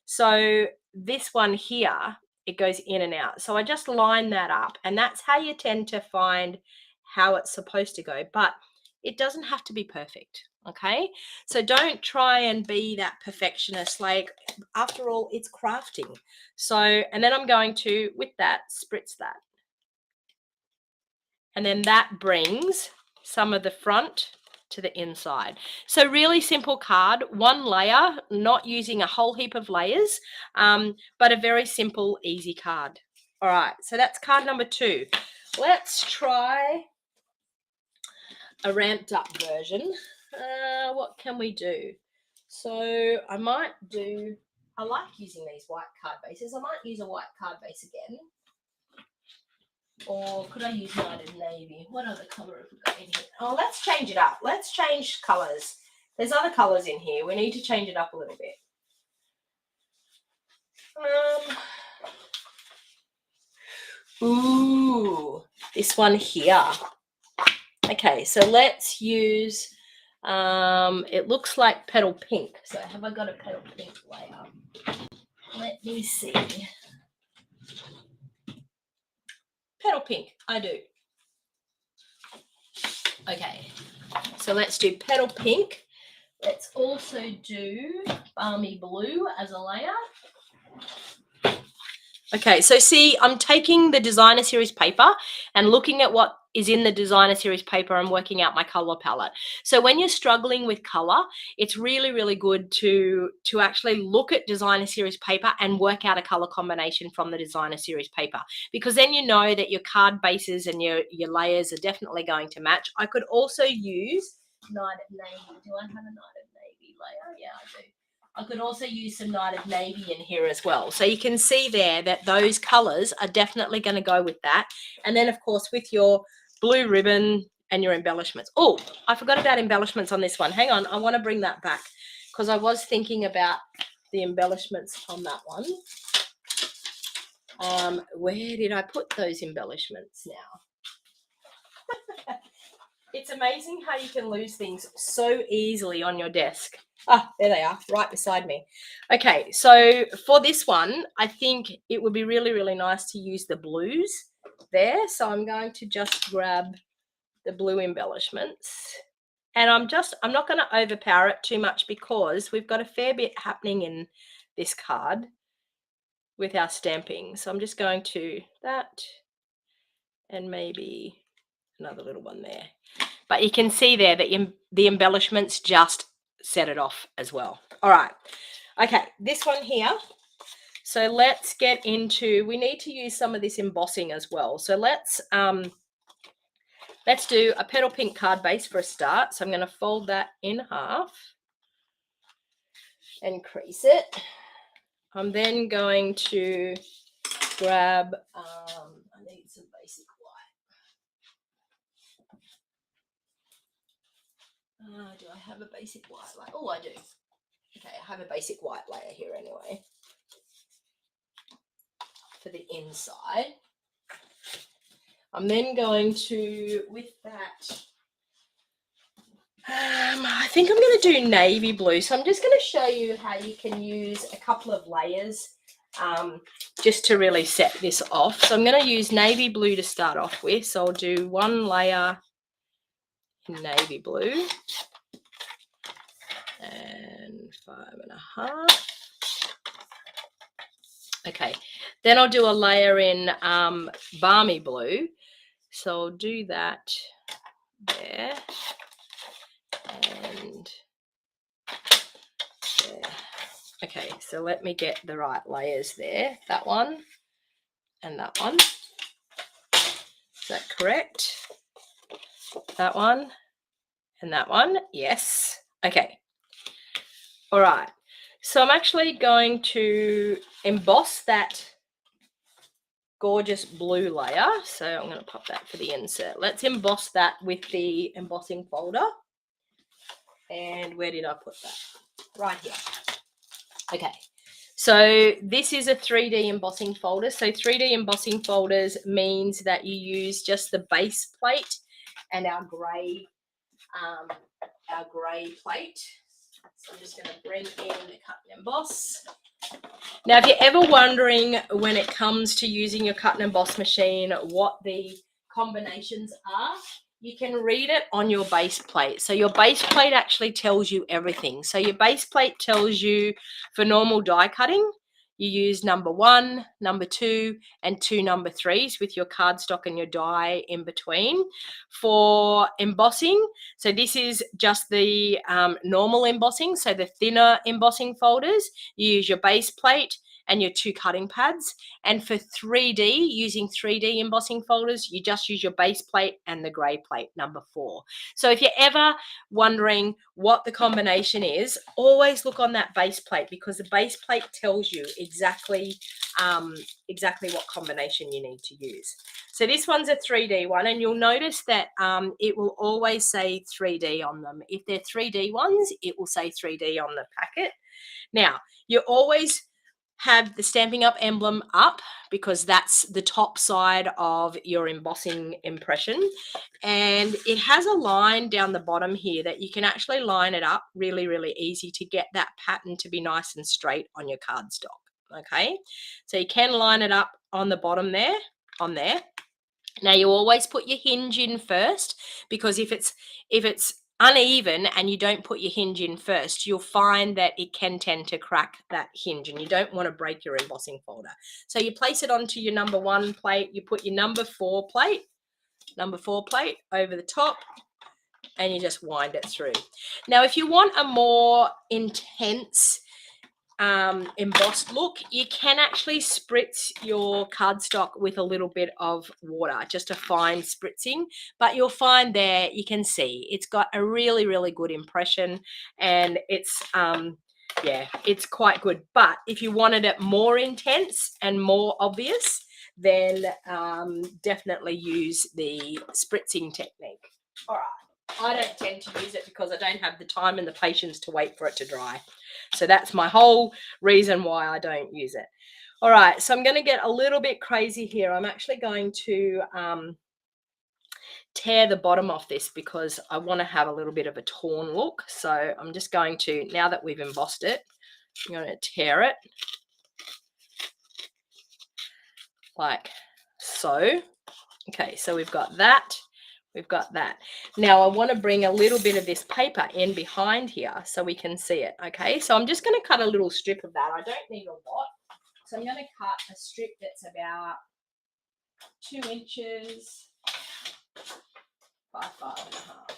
So this one here, it goes in and out. So I just line that up, and that's how you tend to find how it's supposed to go, but it doesn't have to be perfect. Okay, so don't try and be that perfectionist. Like, after all, it's crafting. So, and then I'm going to, with that, spritz that. And then that brings some of the front to the inside. So really simple card, one layer, not using a whole heap of layers, but a very simple, easy card. All right, so that's card number 2. Let's try a ramped up version. What can we do? So I might do I like using these white card bases. I might use a white card base again. Or could I use Night of Navy? What other colour have we got in here? Oh, let's change it up. Let's change colours. There's other colours in here. We need to change it up a little bit. Ooh, this one here. Okay, so let's use, it looks like petal pink. So have I got a petal pink layer? Let me see. Petal pink, I do. Okay, so let's do petal pink. Let's also do balmy blue as a layer. Okay, so see, I'm taking the designer series paper and looking at what is in the designer series paper and working out my color palette. So when you're struggling with color, it's really, really good to actually look at designer series paper and work out a color combination from the designer series paper, because then you know that your card bases and your layers are definitely going to match. I could also use Night of Navy. Do I have a Night of Navy layer? Yeah, I do. I could also use some Night of Navy in here as well. So you can see there that those colors are definitely going to go with that. And then, of course, with your blue ribbon and your embellishments. Oh, I forgot about embellishments on this one. Hang on, I want to bring that back because I was thinking about the embellishments on that one. Where did I put those embellishments now? It's amazing how you can lose things so easily on your desk. Ah, there they are, right beside me. Okay, so for this one, I think it would be really, really nice to use the blues there. So I'm going to just grab the blue embellishments. And I'm not going to overpower it too much because we've got a fair bit happening in this card with our stamping. So I'm just going to that and maybe another little one there. But you can see there that the embellishments just set it off as well. All right. Okay, this one here. So let's get into, we need to use some of this embossing as well. So let's do a petal pink card base for a start. So I'm going to fold that in half and crease it. I'm then going to grab, I need some basic white. Do I have a basic white layer? Oh, I do. Okay, I have a basic white layer here anyway for the inside. I'm then going to, with that, I think I'm going to do navy blue. So I'm just going to show you how you can use a couple of layers just to really set this off. So I'm going to use navy blue to start off with. So I'll do one layer in navy blue and 5.5. Okay, then I'll do a layer in balmy blue. So I'll do that there and there. Okay, so let me get the right layers there. That one and that one. Is that correct? That one and that one. Yes. Okay. All right. So I'm actually going to emboss that gorgeous blue layer. So I'm going to pop that for the insert. Let's emboss that with the embossing folder. And where did I put that? Right here. Okay. So this is a 3D embossing folder. So 3D embossing folders means that you use just the base plate and our grey plate. So I'm just going to bring in the cut and emboss. Now, if you're ever wondering when it comes to using your cut and emboss machine, what the combinations are, you can read it on your base plate. So your base plate actually tells you everything. So your base plate tells you for normal die cutting, you use number 1, number 2, and 2 number 3s with your cardstock and your die in between. For embossing, so this is just the normal embossing, so the thinner embossing folders, you use your base plate and your 2 cutting pads. And for 3D, using 3D embossing folders, you just use your base plate and the grey plate, number 4. So if you're ever wondering what the combination is, always look on that base plate, because the base plate tells you exactly what combination you need to use. So this one's a 3D one, and you'll notice that it will always say 3D on them. If they're 3D ones, it will say 3D on the packet. Now, you always have the Stampin' Up emblem up, because that's the top side of your embossing impression, and it has a line down the bottom here that you can actually line it up really, really easy to get that pattern to be nice and straight on your cardstock. Okay, so you can line it up on the bottom there, on there. Now you always put your hinge in first, because if it's uneven and you don't put your hinge in first, you'll find that it can tend to crack that hinge, and you don't want to break your embossing folder. So you place it onto your number 1 plate, you put your number 4 plate over the top, and you just wind it through. Now, if you want a more intense embossed look, you can actually spritz your cardstock with a little bit of water, just a fine spritzing, but you'll find there, you can see it's got a really, really good impression, and it's yeah, it's quite good. But if you wanted it more intense and more obvious, then definitely use the spritzing technique. All right, I don't tend to use it because I don't have the time and the patience to wait for it to dry. So that's my whole reason why I don't use it. All right, so I'm going to get a little bit crazy here. I'm actually going to tear the bottom off this, because I want to have a little bit of a torn look. So I'm just going to, now that we've embossed it, I'm going to tear it like so. Okay, so we've got that. We've got that. Now I want to bring a little bit of this paper in behind here so we can see it. Okay, so I'm just going to cut a little strip of that. I don't need a lot. So I'm going to cut a strip that's about 2 inches by 5.5.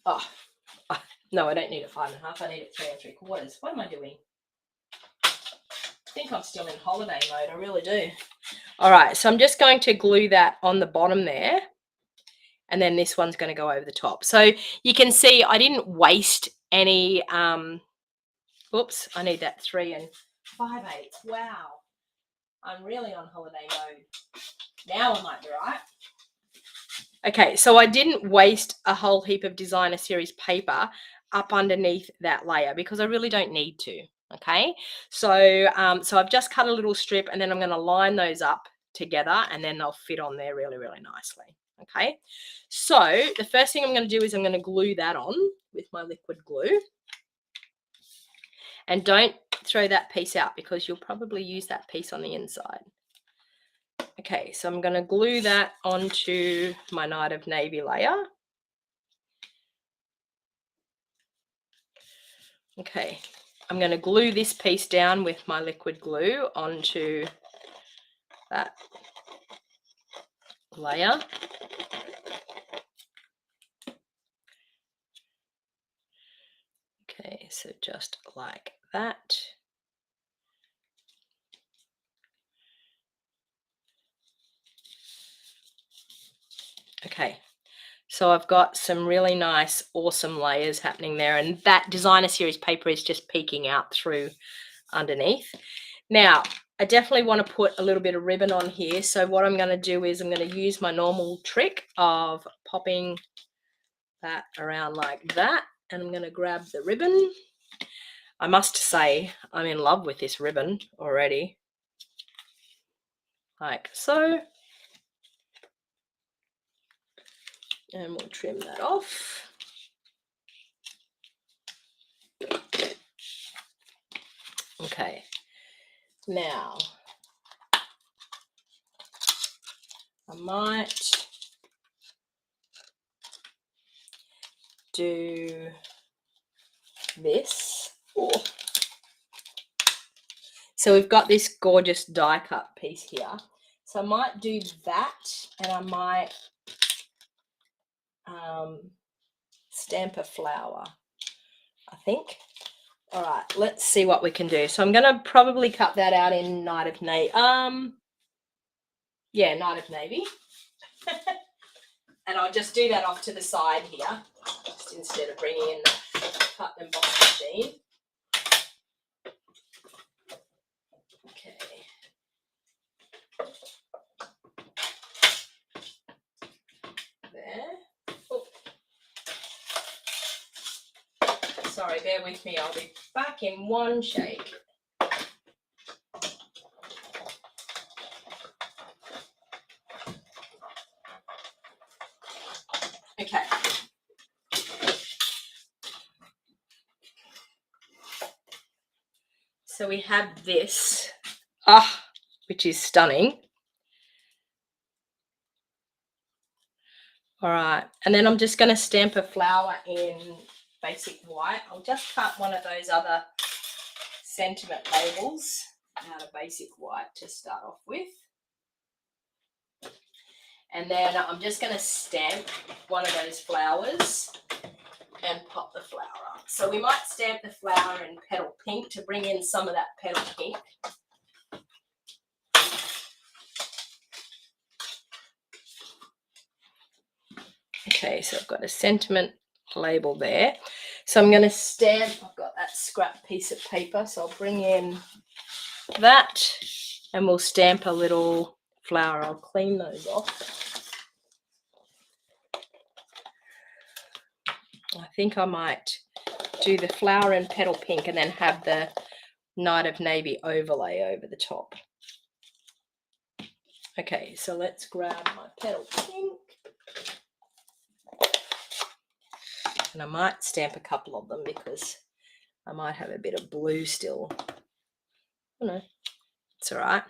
Oh, no, I don't need a 5.5. I need it 3 3/4. What am I doing? I think I'm still in holiday mode. I really do. All right, so I'm just going to glue that on the bottom there, and then this one's going to go over the top. So you can see I didn't waste any. Oops, I need that 3 5/8. Wow, I'm really on holiday mode. Now I might be right. Okay, so I didn't waste a whole heap of designer series paper up underneath that layer, because I really don't need to. Okay, so so I've just cut a little strip, and then I'm going to line those up together, and then they'll fit on there really, really nicely. Okay, so the first thing I'm going to do is I'm going to glue that on with my liquid glue. And don't throw that piece out, because you'll probably use that piece on the inside. Okay, so I'm going to glue that onto my Night of Navy layer. Okay, I'm going to glue this piece down with my liquid glue onto that layer. Okay, so just like that. Okay, so I've got some really nice, awesome layers happening there, and that designer series paper is just peeking out through underneath. Now, I definitely want to put a little bit of ribbon on here, so what I'm going to do is I'm going to use my normal trick of popping that around like that, and I'm going to grab the ribbon. I must say, I'm in love with this ribbon already, like so. And we'll trim that off. Okay, now I might do this. Oh. So we've got this gorgeous die cut piece here. So I might do that, and I might stamp a flower, I think. All right, let's see what we can do. So I'm going to probably cut that out in Night of Navy. Yeah, Night of Navy. And I'll just do that off to the side here, just instead of bringing in the cut and emboss machine. Okay. There. Oh. Sorry, bear with me. I'll be back in one shake. Okay. So we have this, which is stunning. All right, and then I'm just going to stamp a flower in basic white. I'll just cut one of those other sentiment labels out of basic white to start off with. And then I'm just going to stamp one of those flowers and pop the flower up. So we might stamp the flower in petal pink to bring in some of that petal pink. Okay, so I've got a sentiment label there. So I'm going to stamp, I've got that scrap piece of paper, so I'll bring in that and we'll stamp a little flower. I'll clean those off. I think I might do the flower and petal pink and then have the Night of Navy overlay over the top. Okay, so let's grab my petal pink. And I might stamp a couple of them because I might have a bit of blue still. Oh no, it's all right.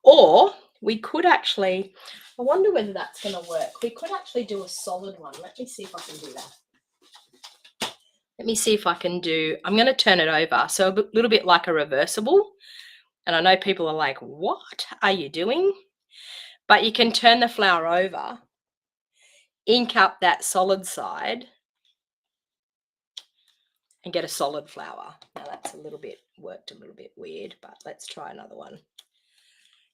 Or we could actually, I wonder whether that's going to work. We could actually do a solid one. Let me see if I can do that. Let me see if I can do, I'm going to turn it over. So a little bit like a reversible. And I know people are like, what are you doing? But you can turn the flower over, ink up that solid side, and get a solid flower. Now that's worked a little bit weird, but let's try another one.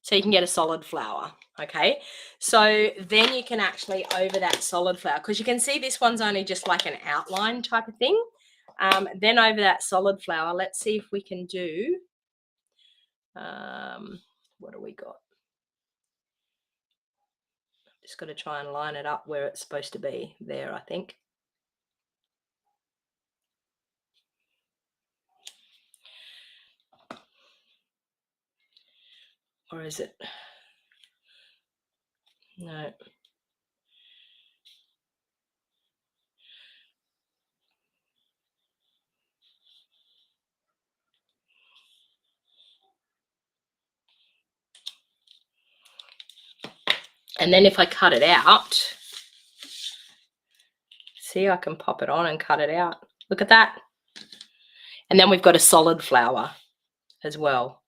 So you can get a solid flower, okay? So then you can actually over that solid flower, because you can see this one's only just like an outline type of thing. Then over that solid flower, let's see if we can do, what do we got? Just got to try and line it up where it's supposed to be. There, I think. Or is it? No. And then if I cut it out, see, I can pop it on and cut it out. Look at that. And then we've got a solid flower as well.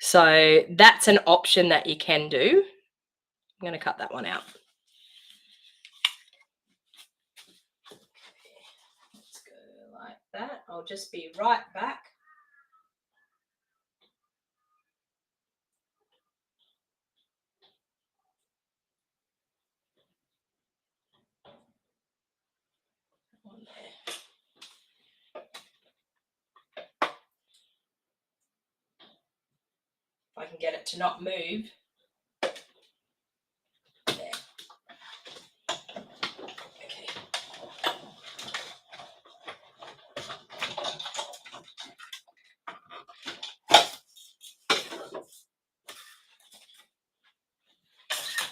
So that's an option that you can do. I'm going to cut that one out. Okay, let's go like that. I'll just be right back. One there. If I can get it to not move. There. Okay.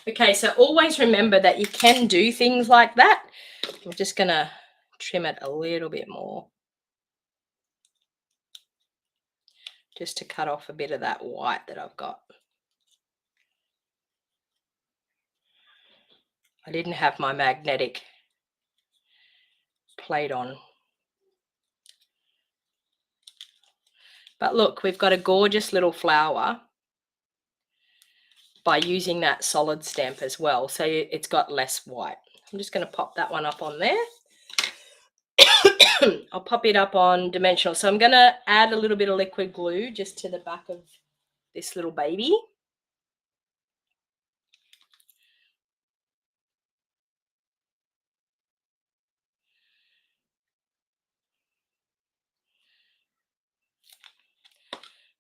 Okay, so always remember that you can do things like that. I'm just going to trim it a little bit more, just to cut off a bit of that white that I've got. I didn't have my magnetic plate on. But look, we've got a gorgeous little flower by using that solid stamp as well. So it's got less white. I'm just going to pop that one up on there. I'll pop it up on Dimensional. So I'm going to add a little bit of liquid glue just to the back of this little baby.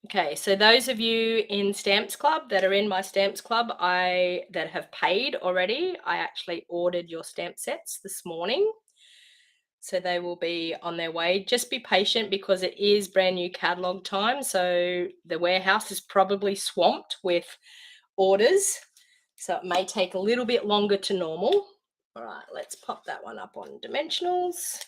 Okay, so those of you in Stamps Club that are in my Stamps Club, that have paid already, I actually ordered your stamp sets this morning. So they will be on their way. Just be patient because it is brand new catalog time. So the warehouse is probably swamped with orders. So it may take a little bit longer to normal. All right, let's pop that one up on Dimensionals.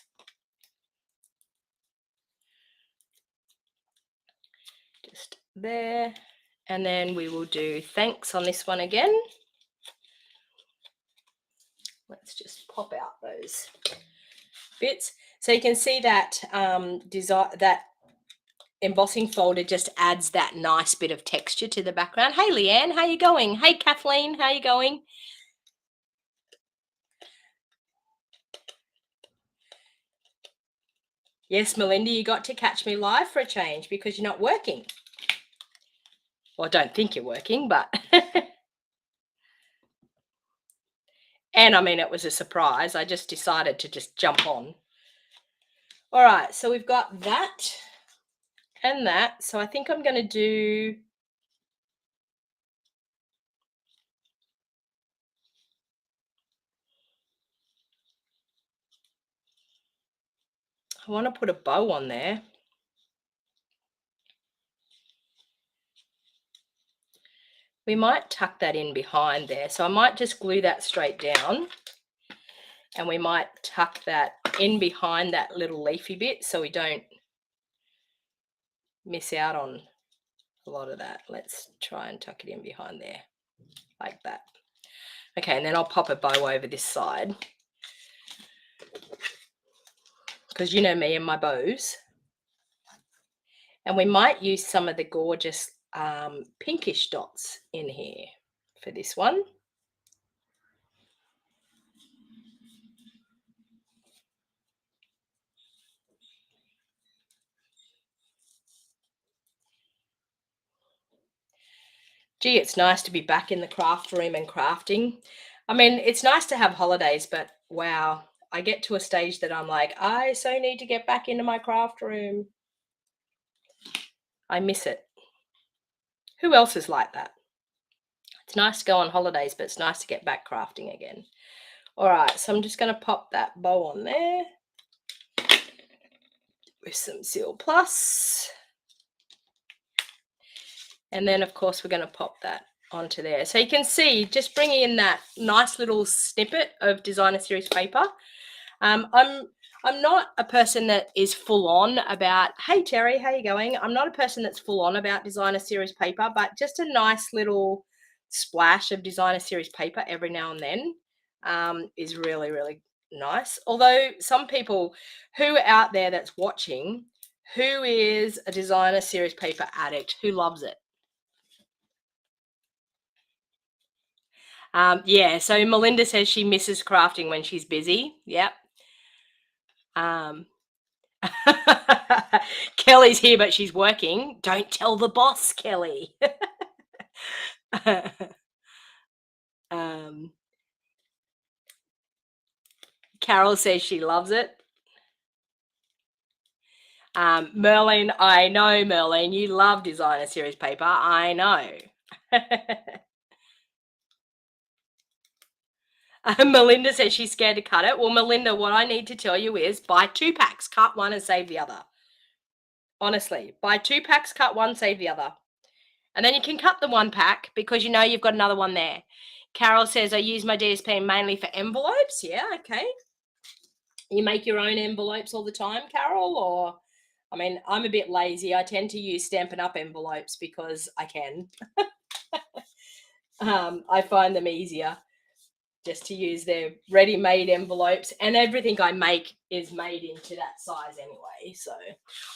Just there. And then we will do thanks on this one again. Let's just pop out those bits. So you can see that that embossing folder just adds that nice bit of texture to the background. Hey, Leanne, how you going? Hey, Kathleen, how you going? Yes, Melinda, you got to catch me live for a change because you're not working. Well, I don't think you're working, but... And I mean, it was a surprise. I just decided to just jump on. All right, so we've got that and that. So I think I'm going to do... I want to put a bow on there. We might tuck that in behind there. So I might just glue that straight down. And we might tuck that in behind that little leafy bit so we don't miss out on a lot of that. Let's try and tuck it in behind there like that. Okay, and then I'll pop a bow over this side. Because you know me and my bows. And we might use some of the gorgeous pinkish dots in here for this one. Gee, it's nice to be back in the craft room and crafting. I mean, it's nice to have holidays, but wow, I get to a stage that I'm like, I so need to get back into my craft room. I miss it. Who else is like that? It's nice to go on holidays, but it's nice to get back crafting again. All right, so I'm just going to pop that bow on there with some Seal Plus. And then, of course, we're going to pop that onto there. So you can see, just bringing in that nice little snippet of Designer Series paper. I'm not a person that is full on about, hey, Terry, how you going? I'm not a person that's full on about Designer Series paper, but just a nice little splash of Designer Series paper every now and then is really, really nice. Although some people who are out there that's watching, who is a Designer Series paper addict, who loves it? Yeah, so Melinda says she misses crafting when she's busy. Yep. Kelly's here, but she's working. Don't tell the boss, Kelly. Carol says she loves it. Merlin, I know, Merlin, you love Designer Series paper. I know. Melinda says she's scared to cut it. Well, Melinda, what I need to tell you is buy 2 packs, cut one and save the other. Honestly, buy 2 packs, cut one, save the other. And then you can cut the 1 pack because you know you've got another one there. Carol says, I use my DSP mainly for envelopes. Yeah, okay. You make your own envelopes all the time, Carol? Or, I mean, I'm a bit lazy. I tend to use Stampin' Up! Envelopes because I can. I find them easier just to use their ready-made envelopes, and everything I make is made into that size anyway. So,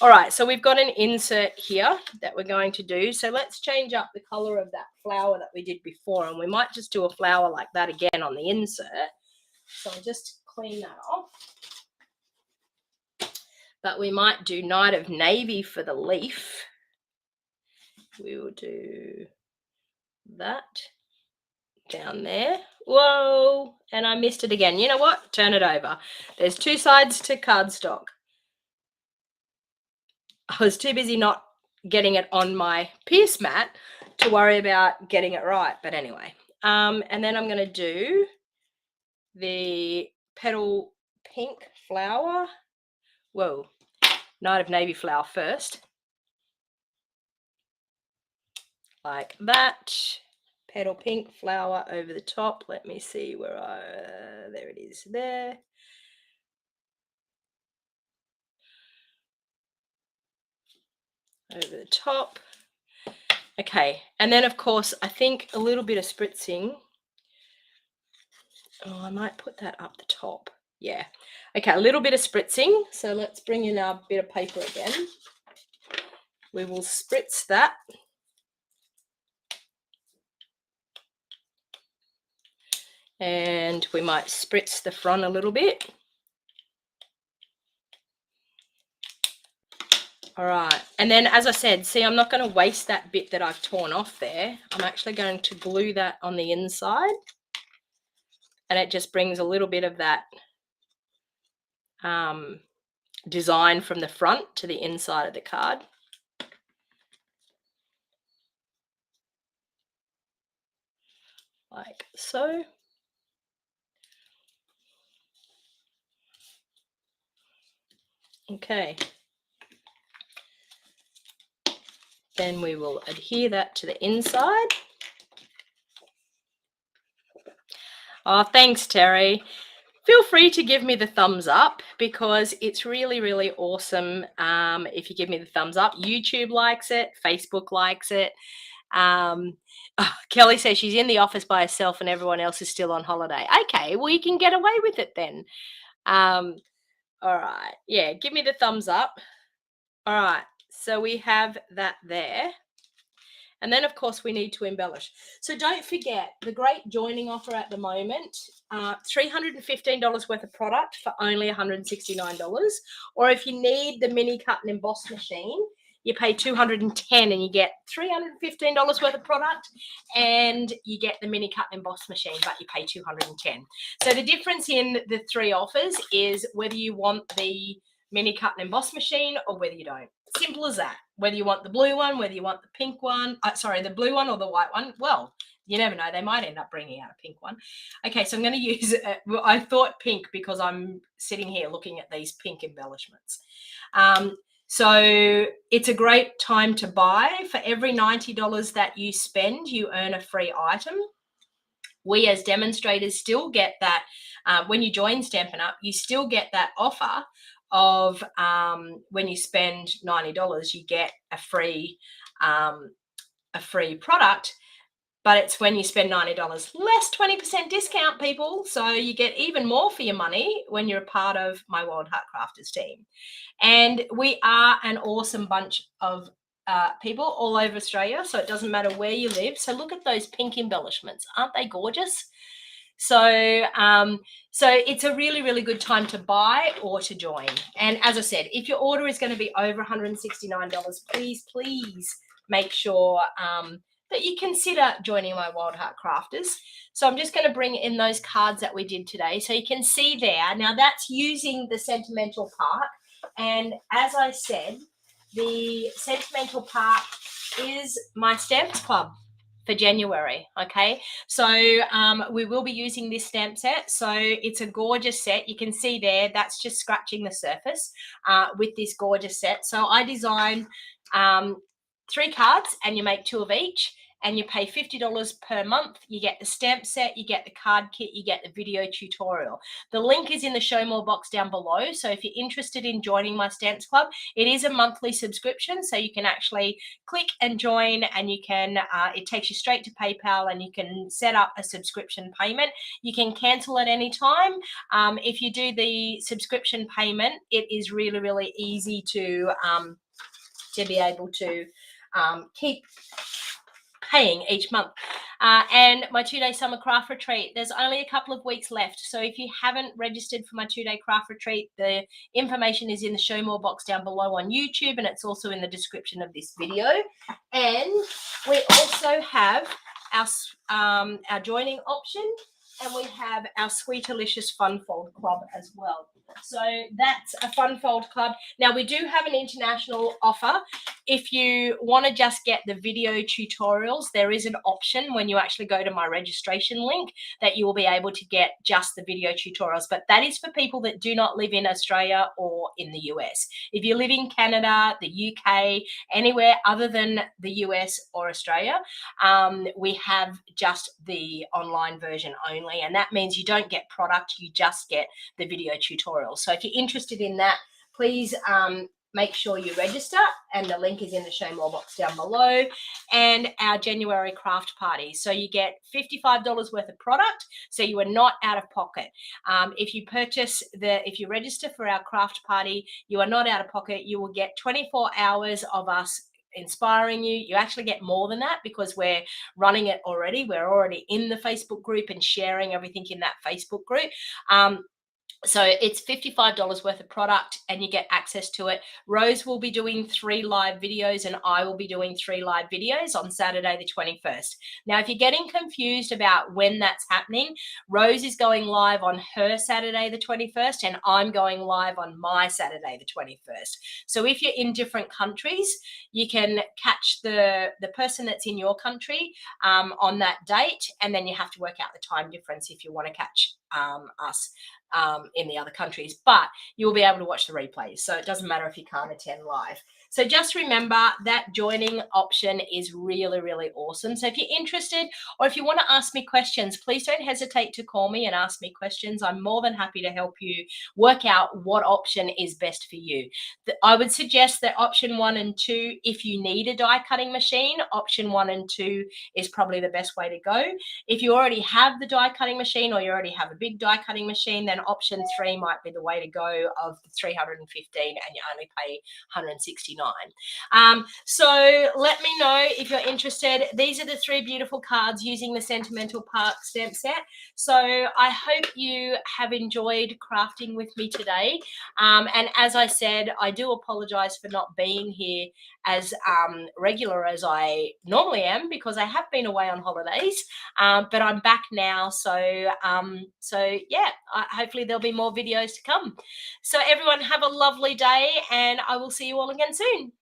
all right, so we've got an insert here that we're going to do. So let's change up the color of that flower that we did before, and we might just do a flower like that again on the insert. So I'll just clean that off. but we might do Night of Navy for the leaf. We will do that down there. Whoa, and I missed it again. You know what? Turn it over. There's two sides to cardstock. I was too busy not getting it on my pierce mat to worry about getting it right. But anyway, and then I'm going to do the petal pink flower. Whoa, Night of Navy flower first. Like that. Petal pink flower over the top. Let me see where there it is there. Over the top. Okay, and then of course I think a little bit of spritzing. Oh, I might put that up the top. Yeah. Okay, a little bit of spritzing. So let's bring in our bit of paper again. We will spritz that. And we might spritz the front a little bit. All right, and then as I said, see, I'm not going to waste that bit that I've torn off there. I'm actually going to glue that on the inside, and it just brings a little bit of that design from the front to the inside of the card. Like so. Okay. Then we will adhere that to the inside. Oh, thanks, Terry. Feel free to give me the thumbs up because it's really, really awesome if you give me the thumbs up. YouTube likes it. Facebook likes it. Kelly says she's in the office by herself and everyone else is still on holiday. Okay, well, you can get away with it then. All right. Yeah, give me the thumbs up. All right. So we have that there. And then, of course, we need to embellish. So don't forget the great joining offer at the moment, $315 worth of product for only $169. Or if you need the mini cut and emboss machine, you pay $210 and you get $315 worth of product and you get the mini cut and emboss machine, but you pay $210. So the difference in the three offers is whether you want the mini cut and emboss machine or whether you don't. Simple as that. Whether you want the blue one, whether you want the pink one, the blue one or the white one. Well, you never know. They might end up bringing out a pink one. Okay, so I'm going to use, I thought pink because I'm sitting here looking at these pink embellishments. So it's a great time to buy. For every $90 that you spend, you earn a free item. We as demonstrators still get that when you join Stampin' Up, you still get that offer of when you spend $90, you get a free product, but it's when you spend $90 less 20% discount, people. So you get even more for your money when you're a part of my Wild Heart Crafters team. And we are an awesome bunch of people all over Australia, so it doesn't matter where you live. So look at those pink embellishments. Aren't they gorgeous? So so it's a really, really good time to buy or to join. And as I said, if your order is going to be over $169, please make sure that you consider joining my Wild Heart Crafters. So I'm just going to bring in those cards that we did today. So you can see there. Now that's using the Sentimental part. And as I said, the Sentimental part is my Stamps Club for January. Okay, so we will be using this stamp set. So it's a gorgeous set. You can see there, that's just scratching the surface with this gorgeous set. So I designed 3 cards and you make 2 of each, and you pay $50 per month. You get the stamp set, you get the card kit, you get the video tutorial. The link is in the show more box down below. So if you're interested in joining my Stamps Club, it is a monthly subscription. So you can actually click and join, and you can, it takes you straight to PayPal, and you can set up a subscription payment. You can cancel at any time. If you do the subscription payment, it is really, really easy to be able to keep paying each month. And my 2-day summer craft retreat, there's only a couple of weeks left. So if you haven't registered for my 2-day craft retreat, the information is in the show more box down below on YouTube, and it's also in the description of this video. And we also have our joining option, and we have our Sweet Delicious Fun Fold Club as well. So that's a Fun Fold Club. Now, we do have an international offer. If you want to just get the video tutorials, there is an option when you actually go to my registration link that you will be able to get just the video tutorials. But that is for people that do not live in Australia or in the US. If you live in Canada, the UK, anywhere other than the US or Australia, we have just the online version only. And that means you don't get product, you just get the video tutorial. So if you're interested in that, please make sure you register, and the link is in the show more box down below. And our January craft party, so you get $55 worth of product, so you are not out of pocket. If you register for our craft party, you are not out of pocket. You will get 24 hours of us inspiring you. You actually get more than that because we're running it already. We're already in the Facebook group and sharing everything in that Facebook group. So it's $55 worth of product, and you get access to it. Rose will be doing 3 live videos, and I will be doing 3 live videos on Saturday the 21st. Now, if you're getting confused about when that's happening, Rose is going live on her Saturday the 21st, and I'm going live on my Saturday the 21st. So if you're in different countries, you can catch the person that's in your country on that date, and then you have to work out the time difference if you want to catch us in the other countries, but you'll be able to watch the replays. So it doesn't matter if you can't attend live. So just remember that joining option is really, really awesome. So if you're interested, or if you want to ask me questions, please don't hesitate to call me and ask me questions. I'm more than happy to help you work out what option is best for you. I would suggest that option 1 and 2, if you need a die cutting machine, option 1 and 2 is probably the best way to go. If you already have the die cutting machine, or you already have a big die cutting machine, then option 3 might be the way to go, of $315, and you only pay $169. So let me know if you're interested. These are the 3 beautiful cards using the Sentimental Park stamp set. So I hope you have enjoyed crafting with me today. And as I said, I do apologize for not being here as regular as I normally am, because I have been away on holidays, but I'm back now. So yeah, hopefully there'll be more videos to come. So everyone, have a lovely day, and I will see you all again soon.